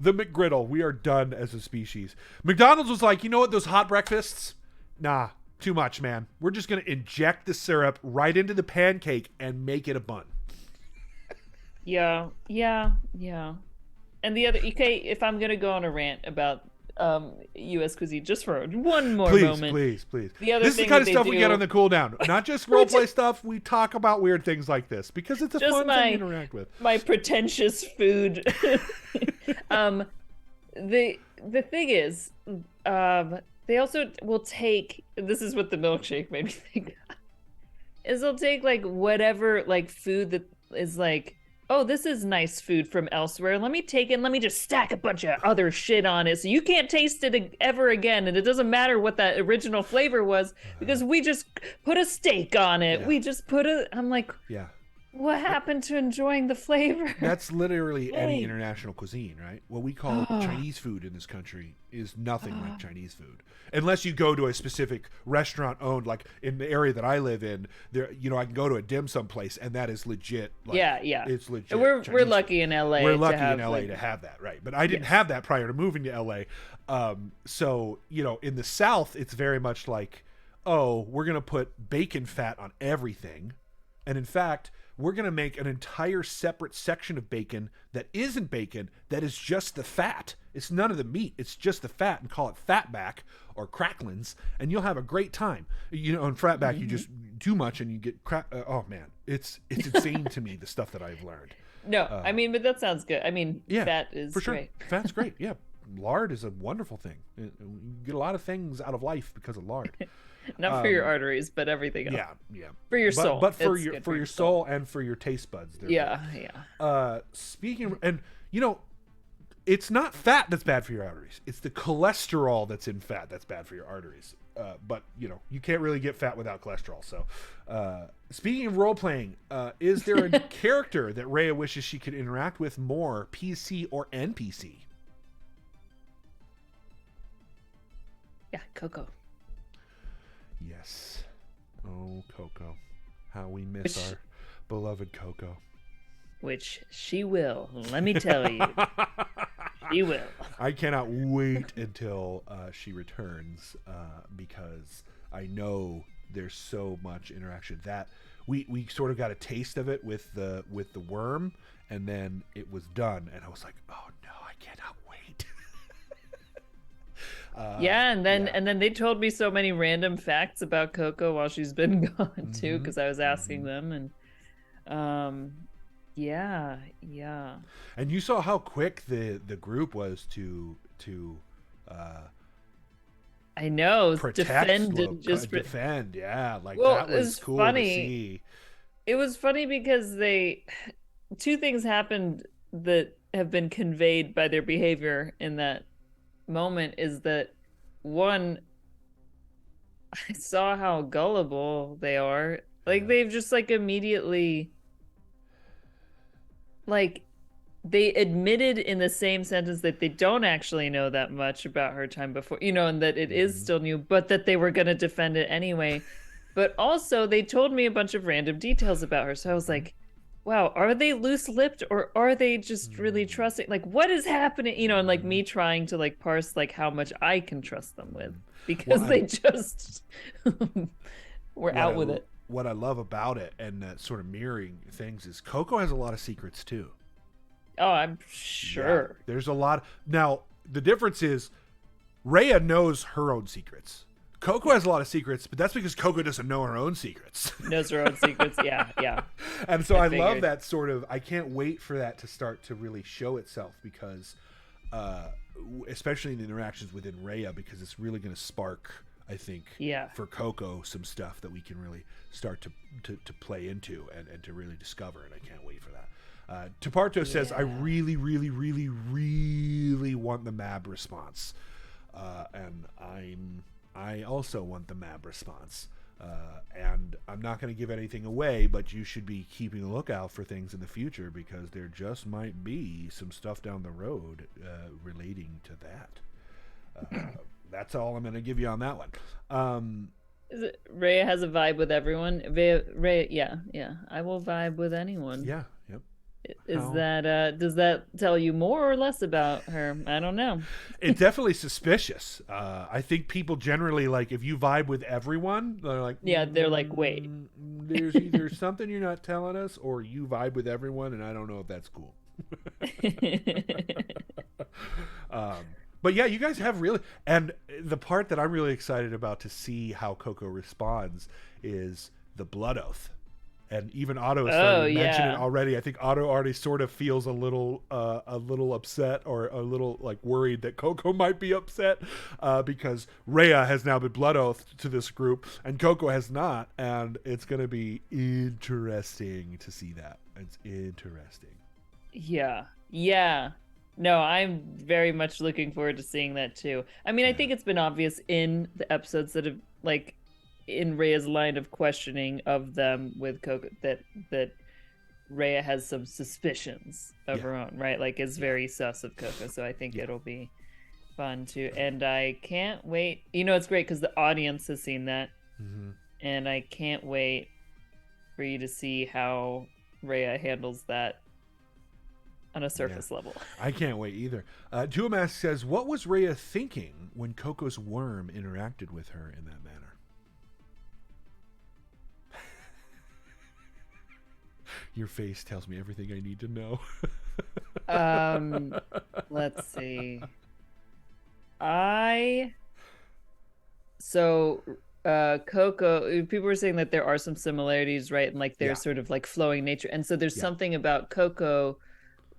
The McGriddle. We are done as a species. McDonald's was like, you know what? Those hot breakfasts? Nah, too much, man. We're just going to inject the syrup right into the pancake and make it a bun. Yeah. And the other, okay, if I'm going to go on a rant about U.S. cuisine just for one more moment. Please. The other this is the kind of stuff we get on the Cooldown. Not just roleplay stuff. We talk about weird things like this because it's a fun thing to interact with. My pretentious food. The thing is, they also will take. This is what the milkshake made me think. Is they'll take like whatever like food that is like, oh, this is nice food from elsewhere. Let me take it and let me just stack a bunch of other shit on it so you can't taste it ever again. And it doesn't matter what that original flavor was because we just put a steak on it. We just put I'm like, what happened to enjoying the flavor? That's literally any international cuisine, right? What we call Chinese food in this country is nothing like Chinese food. Unless you go to a specific restaurant owned, like in the area that I live in, there, you know, I can go to a dim sum place and that is legit. Like, it's legit. And we're lucky in LA. We're lucky in LA to have that, right? But I didn't have that prior to moving to LA. So, you know, in the South, it's very much like, oh, we're going to put bacon fat on everything. And in fact, we're going to make an entire separate section of bacon that isn't bacon, that is just the fat. It's none of the meat. It's just the fat, and call it fatback or cracklins, and you'll have a great time. You know, on fatback, you just too much and you get oh man, it's insane to me, the stuff that I've learned. No, I mean, but that sounds good. I mean, fat is for sure. Great. Fat's great. Yeah. Lard is a wonderful thing. You get a lot of things out of life because of lard. Not for your arteries, but everything else. Yeah. For your soul. But for your soul and for your taste buds. Yeah. Speaking, and you know, it's not fat that's bad for your arteries. It's the cholesterol that's in fat that's bad for your arteries. But you know, you can't really get fat without cholesterol. So, speaking of role playing, is there a character that Rhea wishes she could interact with more, PC or NPC? Yeah, Coco. Yes. Oh, Coco. How we miss our beloved Coco. Which she will. Let me tell you. She will. I cannot wait until she returns because I know there's so much interaction. That we sort of got a taste of it with the worm, and then it was done, and I was like, oh no, I cannot wait. And then they told me so many random facts about Coco while she's been gone too, because I was asking them, and yeah. And you saw how quick the group was to I know, defend, yeah, like that was cool to see. It was funny because two things happened that have been conveyed by their behavior in that moment. Is that one, I saw how gullible they are. Like they've just like immediately, like they admitted in the same sentence that they don't actually know that much about her time before, you know, and that it is still new, but that they were going to defend it anyway. But also they told me a bunch of random details about her. So I was like, wow, are they loose-lipped or are they just really trusting? Like, what is happening? You know, and like me trying to like parse like how much I can trust them with, because they just were out with it. What I love about it and sort of mirroring things is Coco has a lot of secrets too. Oh, I'm sure. Yeah, there's a lot. Now, the difference is Rhea knows her own secrets. Coco has a lot of secrets, but that's because Coco doesn't know her own secrets. Knows her own secrets, yeah. And so I love that sort of, I can't wait for that to start to really show itself, because, especially in the interactions within Rhea, because it's really going to spark I think yeah. for Coco some stuff that we can really start to play into and to really discover, and I can't wait for that. Tuparto says, I really, really, really, really want the Mab response. And I also want the Mab response. And I'm not going to give anything away, but you should be keeping a lookout for things in the future, because there just might be some stuff down the road relating to that. That's all I'm going to give you on that one. Rhea has a vibe with everyone. Rhea, yeah. I will vibe with anyone. Yeah, yep. Does that tell you more or less about her? I don't know. It's definitely suspicious. I think people generally, like, if you vibe with everyone, they're like, they're like, wait, there's either something you're not telling us, or you vibe with everyone, and I don't know if that's cool. But yeah, you guys have really, and the part that I'm really excited about to see how Coco responds is the blood oath. And even Otto is starting to mention it already. I think Otto already sort of feels a little upset, or a little like worried that Coco might be upset because Rhea has now been blood oathed to this group and Coco has not, and it's going to be interesting to see that. It's interesting. Yeah. No, I'm very much looking forward to seeing that too. I mean, I think it's been obvious in the episodes that have, like, in Rhea's line of questioning of them with Coco, that Rhea has some suspicions of her own, right? Like, is very sus of Coco. So I think it'll be fun too. And I can't wait. You know, it's great because the audience has seen that. Mm-hmm. And I can't wait for you to see how Rhea handles that on a surface level. I can't wait either. Duamask says, what was Rhea thinking when Coco's worm interacted with her in that manner? Your face tells me everything I need to know. Let's see. Coco, people were saying that there are some similarities, right? And like there's sort of like flowing nature. And so there's something about Coco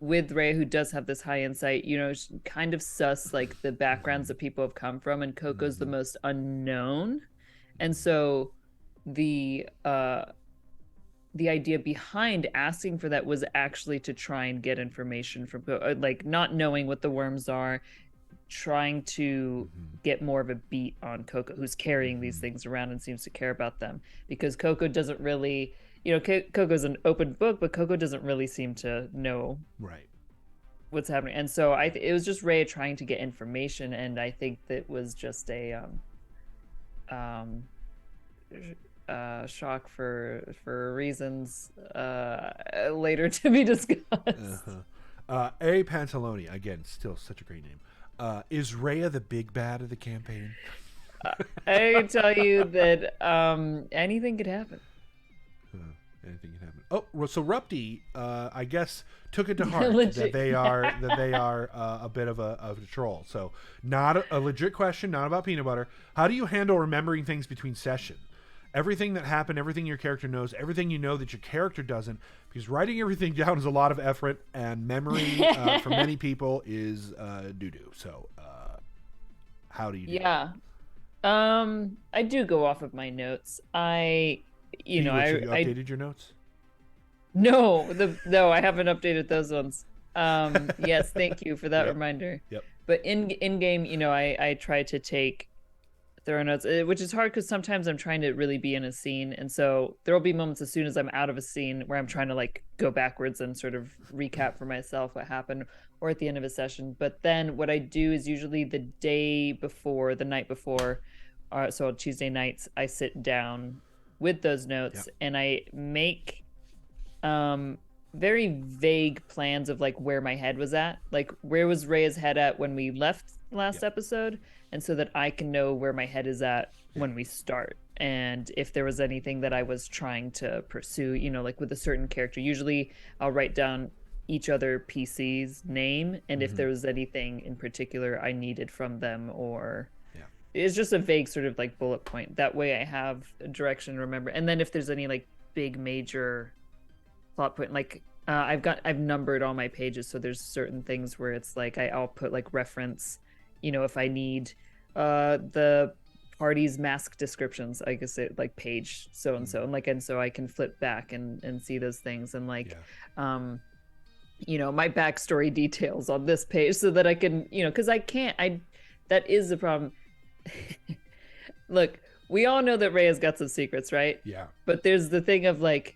with Rhea, who does have this high insight, you know, kind of sus like the backgrounds that people have come from, and Coco's the most unknown. And so the idea behind asking for that was actually to try and get information from Coco, like not knowing what the worms are, trying to get more of a beat on Coco, who's carrying these things around and seems to care about them, because Coco doesn't really, you know, Coco's an open book, but Coco doesn't really seem to know what's happening. And so it was just Rhea trying to get information, and I think that was just a shock for reasons later to be discussed. A Pantaloni, again, still such a great name. Is Rhea the big bad of the campaign? I can tell you that anything could happen. Anything can happen. Oh, so Rupti, I guess, took it to heart that they are a bit of a troll. So not a legit question, not about peanut butter. How do you handle remembering things between session? Everything that happened, everything your character knows, everything you know that your character doesn't, because writing everything down is a lot of effort, and memory for many people is doo-doo. So how do you do that? I do go off of my notes. I updated your notes? No, I haven't updated those ones. Yes, thank you for that reminder. Yep. But in game, you know, I try to take thorough notes, which is hard because sometimes I'm trying to really be in a scene, and so there will be moments as soon as I'm out of a scene where I'm trying to like go backwards and sort of recap for myself what happened, or at the end of a session. But then what I do is usually the night before, so on Tuesday nights, I sit down with those notes and I make very vague plans of like where my head was at, like where was Rhea's head at when we left last episode, and so that I can know where my head is at when we start, and if there was anything that I was trying to pursue, you know, like with a certain character. Usually I'll write down each other PC's name, and if there was anything in particular I needed from them, or it's just a vague sort of like bullet point. That way I have a direction to remember. And then if there's any like big major plot point, like I've numbered all my pages, so there's certain things where it's like I'll put like reference, you know, if I need the party's mask descriptions. I guess it like page so and so, and like, and so I can flip back and see those things, and like, you know, my backstory details on this page, so that I can, you know, because I can't. That is the problem. Look, we all know that Rhea's got some secrets, right? Yeah. But there's the thing of like,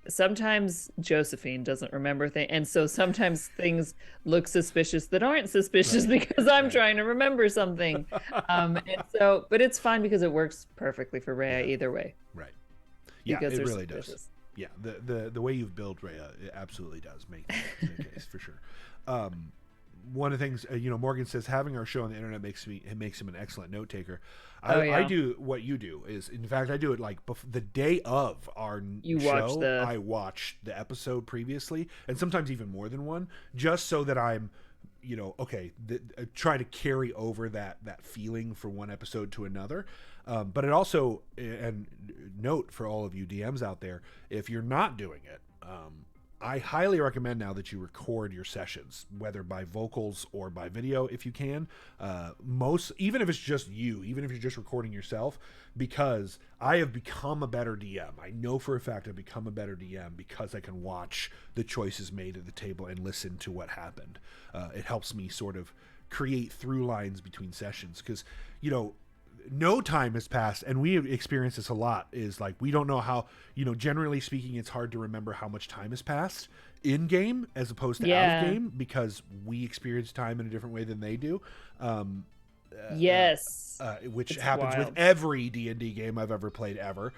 sometimes Josephine doesn't remember things, and so sometimes things look suspicious that aren't suspicious because I'm trying to remember something. And so, but it's fine because it works perfectly for Rhea either way. Right. Yeah, it really suspicious. does. Yeah, the way you've built Rhea, it absolutely does make the case for sure. One of the things, you know, Morgan says having our show on the internet makes him an excellent note taker. I do what you do is, in fact, I do it like the day of our show. I watch the episode previously, and sometimes even more than one, just so that I'm, you know, okay, try to carry over that feeling from one episode to another. But it also, and note for all of you DMs out there, if you're not doing it, I highly recommend now that you record your sessions, whether by vocals or by video if you can. Even if it's just you, even if you're just recording yourself, because I have become a better DM. I know for a fact I've become a better DM because I can watch the choices made at the table and listen to what happened. It helps me sort of create through lines between sessions because, you know, no time has passed, and we have experienced this a lot, is like we don't know how, you know, generally speaking, it's hard to remember how much time has passed in game as opposed to out of game because we experience time in a different way than they do. Which it's happens wild with every D&D game I've ever played ever.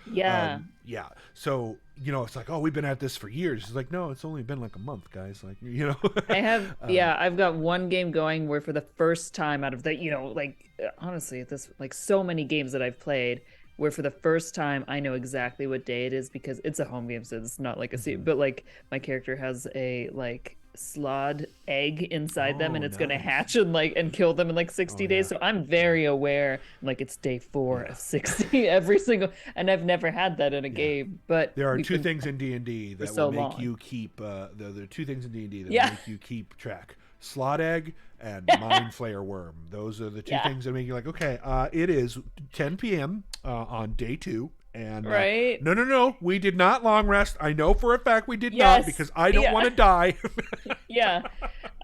So, you know, it's like, oh, we've been at this for years. It's like, no, it's only been like a month, guys. Like, you know. I have I've got one game going where for the first time out of the, you know, like honestly, this like so many games that I've played where for the first time I know exactly what day it is because it's a home game, so it's not like a but like my character has a like slod egg inside them, and it's going to hatch and kill them in like 60 days. So I'm very aware, like it's day 4 of 60 every single, and I've never had that in a game. But there are two things in D&D that will make you keep there are two things in D&D that make you keep track: slot egg and mind flayer worm. Those are the two things that make you like, okay, it is 10 p.m. On day 2. And no, we did not long rest. I know for a fact we did not because I don't want to die.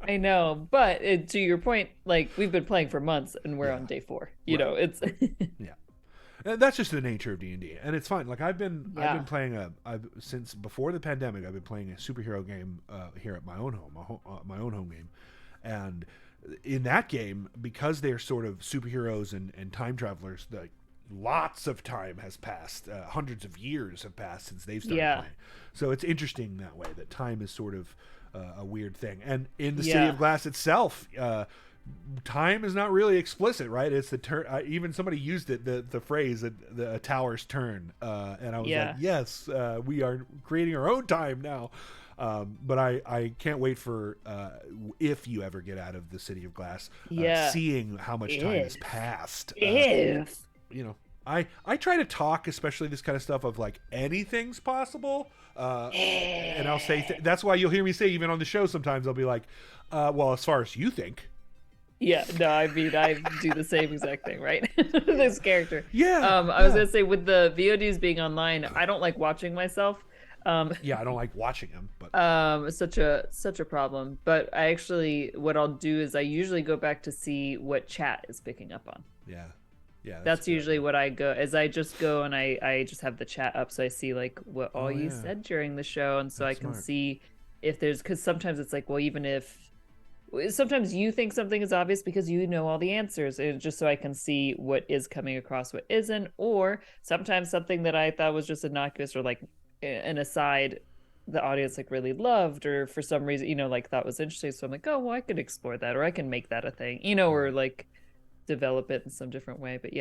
I know. But to your point, like we've been playing for months and we're on day 4. You know, it's that's just the nature of D&D, and it's fine. Like I've been playing since before the pandemic. I've been playing a superhero game here at my own home, my own home game, and in that game, because they're sort of superheroes and time travelers, like lots of time has passed. Hundreds of years have passed since they've started playing. So it's interesting that way, that time is sort of a weird thing. And in the City of Glass itself, time is not really explicit, right? It's the turn. Even somebody used it, the phrase the tower's turn, and I was like, yes, we are creating our own time now. But I can't wait for if you ever get out of the City of Glass, seeing how much time has passed. You know, I try to talk, especially this kind of stuff, of like anything's possible, and I'll say that's why you'll hear me say, even on the show sometimes, I'll be like, well, as far as you think. I mean, I do the same exact thing, right? This character. I was gonna say, with the VODs being online, I don't like watching myself. I don't like watching them, but such a problem. But I actually, what I'll do is I usually go back to see what chat is picking up on. That's usually what I go, is I just go and I just have the chat up, so I see like what all you said during the show, and so I can see if there's, because sometimes it's like, well, even if sometimes you think something is obvious because you know all the answers, just so I can see what is coming across, what isn't, or sometimes something that I thought was just innocuous or like an aside, the audience like really loved, or for some reason, you know, like thought was interesting, so I'm like, oh well, I could explore that, or I can make that a thing, you know, or like develop it in some different way. But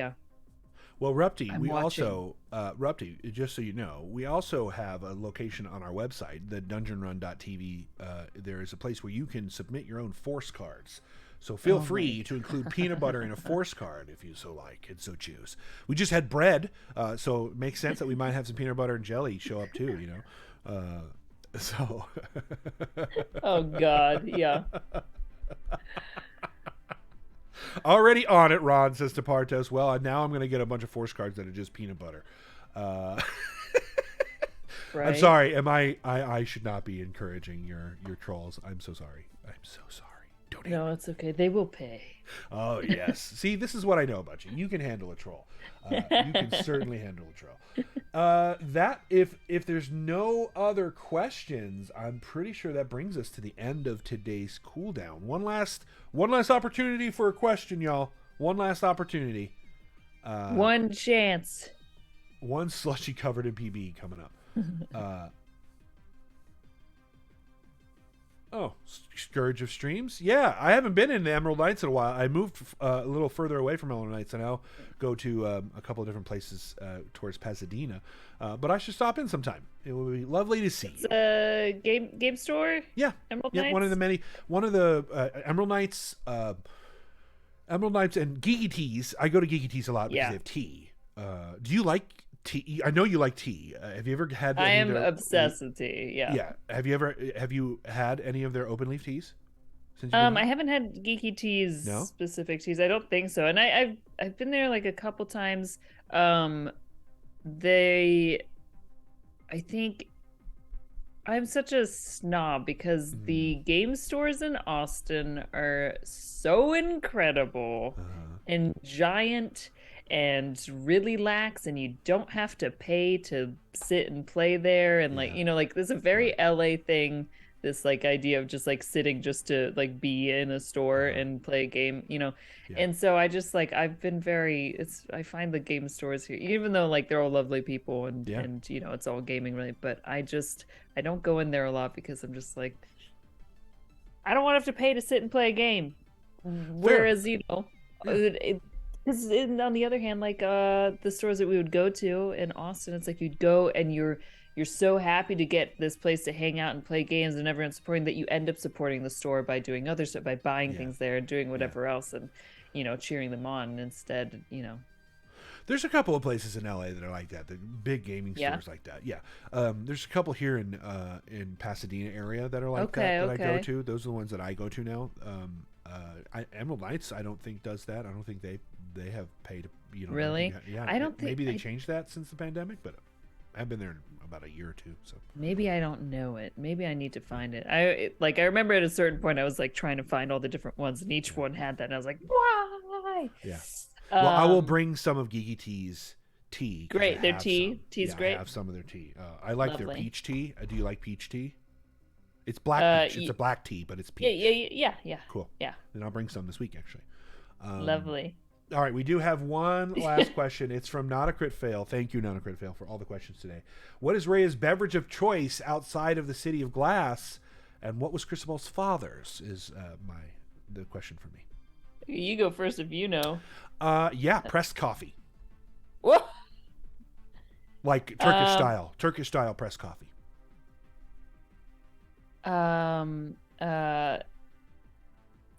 well, Rupti, also Rupti, just so you know, we also have a location on our website, the dungeonrun.tv. There is a place where you can submit your own force cards, so feel free to include peanut butter in a force card if you so like and so choose. We just had bread, so it makes sense that we might have some peanut butter and jelly show up too, you know. So oh god, Already on it, Ron, says to Partos. Well, now I'm going to get a bunch of force cards that are just peanut butter. Right. I'm sorry. I should not be encouraging your trolls. I'm so sorry. I'm so sorry. Donate. No, it's okay. They will pay. Oh, yes. See, this is what I know about you. You can handle a troll. You can certainly handle a troll. That if there's no other questions, I'm pretty sure that brings us to the end of today's cooldown. One last opportunity for a question, y'all. One last opportunity. One chance. One slushy covered in PB coming up. Scourge of Streams. Yeah, I haven't been in the Emerald Knights in a while. I moved a little further away from Emerald Knights. I now go to a couple of different places towards Pasadena. But I should stop in sometime. It would be lovely to see. It's a game store? Yeah. Emerald Knights? One of the Emerald Knights and Geeky Teas. I go to Geeky Teas a lot because they have tea. Do you like tea? I know you like tea. Have you ever had? I am obsessed with tea. Yeah. Yeah. Have you had any of their open leaf teas? I haven't had Geeky Teas specific teas. I don't think so. And I've been there like a couple times. I think I'm such a snob because the game stores in Austin are so incredible and giant and really lax, and you don't have to pay to sit and play there. And like, like this is a very LA thing, this like idea of just like sitting just to like be in a store and play a game, And so I just like, I find the game stores here, even though like they're all lovely people and it's all gaming really, but I don't go in there a lot because I'm just like, I don't want to have to pay to sit and play a game. Whereas, because on the other hand, like the stores that we would go to in Austin, it's like you'd go and you're so happy to get this place to hang out and play games and everyone's supporting that you end up supporting the store by doing other stuff, by buying things there and doing whatever else and, cheering them on instead, There's a couple of places in LA that are like that, the big gaming stores like that. Yeah. There's a couple here in Pasadena area that are like that I go to. Those are the ones that I go to now. Emerald Knights, I don't think does that. I don't think they have paid. Really? I don't think maybe they changed that since the pandemic, but I've been there in about a year or two. So maybe I don't know it. Maybe I need to find it. I remember at a certain point I was like trying to find all the different ones, and each one had that, and I was like, why? Yeah. Well, I will bring some of Geeky Tea's tea. Great, their tea. Tea's great. I have some of their tea. I like their peach tea. Do you like peach tea? It's black peach. It's a black tea, but it's peach. Yeah. Cool. Yeah. Then I'll bring some this week, actually. Lovely. All right, we do have one last question. It's from Not a Crit Fail. Thank you, Not a Crit Fail, for all the questions today. What is Rhea's beverage of choice outside of the City of Glass? And what was Cristobal's father's? Is the question for me. You go first if you know. Pressed coffee. What? Like Turkish style pressed coffee.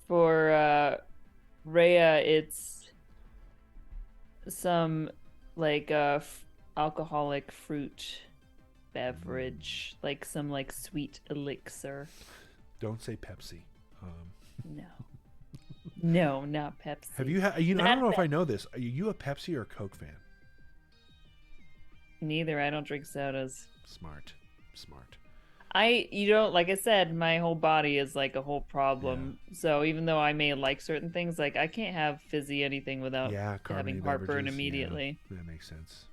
For Rhea, it's some like alcoholic fruit beverage, like some like sweet elixir. Don't say Pepsi. No, not Pepsi. Have you had? I don't know if I know this. Are you a Pepsi or a Coke fan? Neither. I don't drink sodas. Smart. Like I said, my whole body is like a whole problem. Yeah. So even though I may like certain things, like I can't have fizzy anything without having heartburn immediately. Yeah, that makes sense.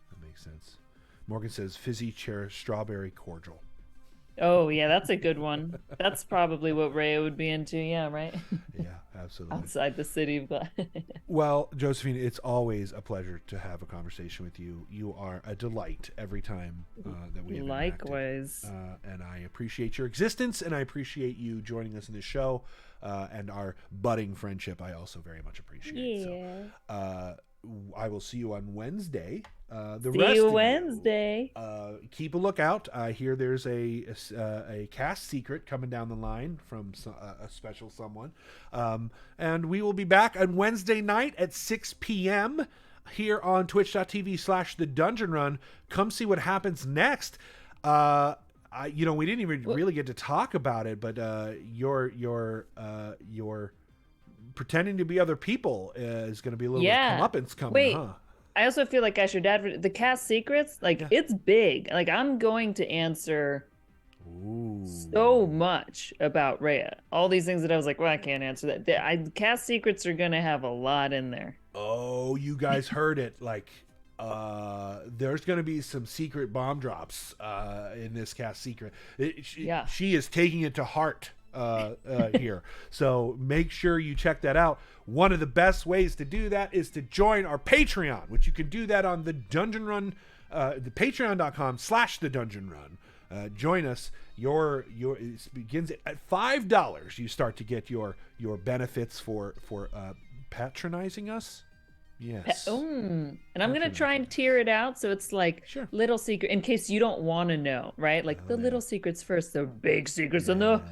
Morgan says fizzy cherry strawberry cordial. Oh yeah, that's a good one. That's probably what Rhea would be into. Yeah, right. Yeah, absolutely. Outside the City of Glass. Well, Josephine, it's always a pleasure to have a conversation with you. You are a delight every time that we have Likewise. And I appreciate your existence, and I appreciate you joining us in this show, and our budding friendship. I also very much appreciate. Yeah. So, I will see you on Wednesday. See you Wednesday. Keep a lookout. I hear there's a cast secret coming down the line from a special someone. And we will be back on Wednesday night at 6 p.m. here on twitch.tv/The Dungeon Run. Come see what happens next. We didn't even really get to talk about it, but your pretending to be other people is going to be a little bit of comeuppance coming. Wait. Huh? I also feel like Ash, your dad, the cast secrets, like it's big. Like I'm going to answer so much about Rhea. All these things that I was like, well, I can't answer that. Cast secrets are going to have a lot in there. Oh, you guys heard it. Like, there's going to be some secret bomb drops in this cast secret. She is taking it to heart here. So make sure you check that out. One of the best ways to do that is to join our Patreon, which you can do that on the Dungeon Run, the patreon.com/the Dungeon Run. Join us. It begins at $5. You start to get your benefits for patronizing us. Yes. And I'm going to try and tier it out so it's like little secret in case you don't want to know, right? Like the little secrets first, the big secrets, and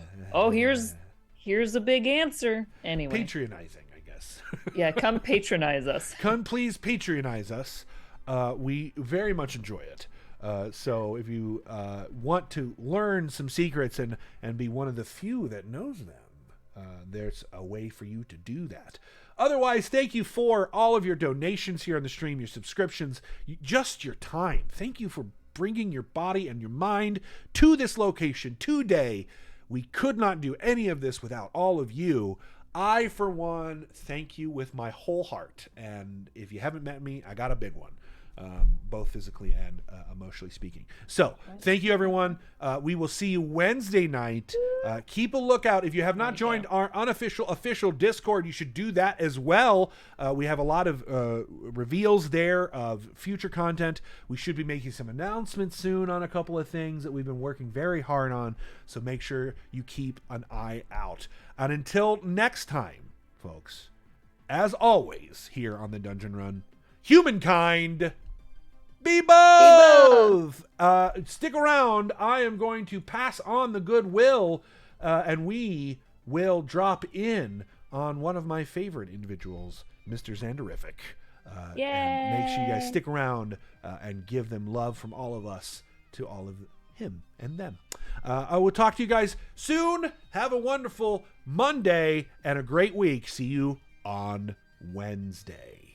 here's a big answer. Anyway. Patronizing, I guess. Yeah, come patronize us. Come please patronize us. We very much enjoy it. So if you want to learn some secrets and be one of the few that knows them, there's a way for you to do that. Otherwise, thank you for all of your donations here on the stream, your subscriptions, just your time. Thank you for bringing your body and your mind to this location today. We could not do any of this without all of you. I, for one, thank you with my whole heart. And if you haven't met me, I got a big one. Both physically and emotionally speaking. So thank you, everyone. We will see you Wednesday night. Keep a lookout. If you have not joined our official Discord, you should do that as well. We have a lot of reveals there of future content. We should be making some announcements soon on a couple of things that we've been working very hard on. So make sure you keep an eye out. And until next time, folks, as always, here on the Dungeon Run, humankind, be both. Stick around. I am going to pass on the goodwill, and we will drop in on one of my favorite individuals, Mr. Xanderific. And make sure you guys stick around and give them love from all of us to all of him and them. I will talk to you guys soon. Have a wonderful Monday and a great week. See you on Wednesday.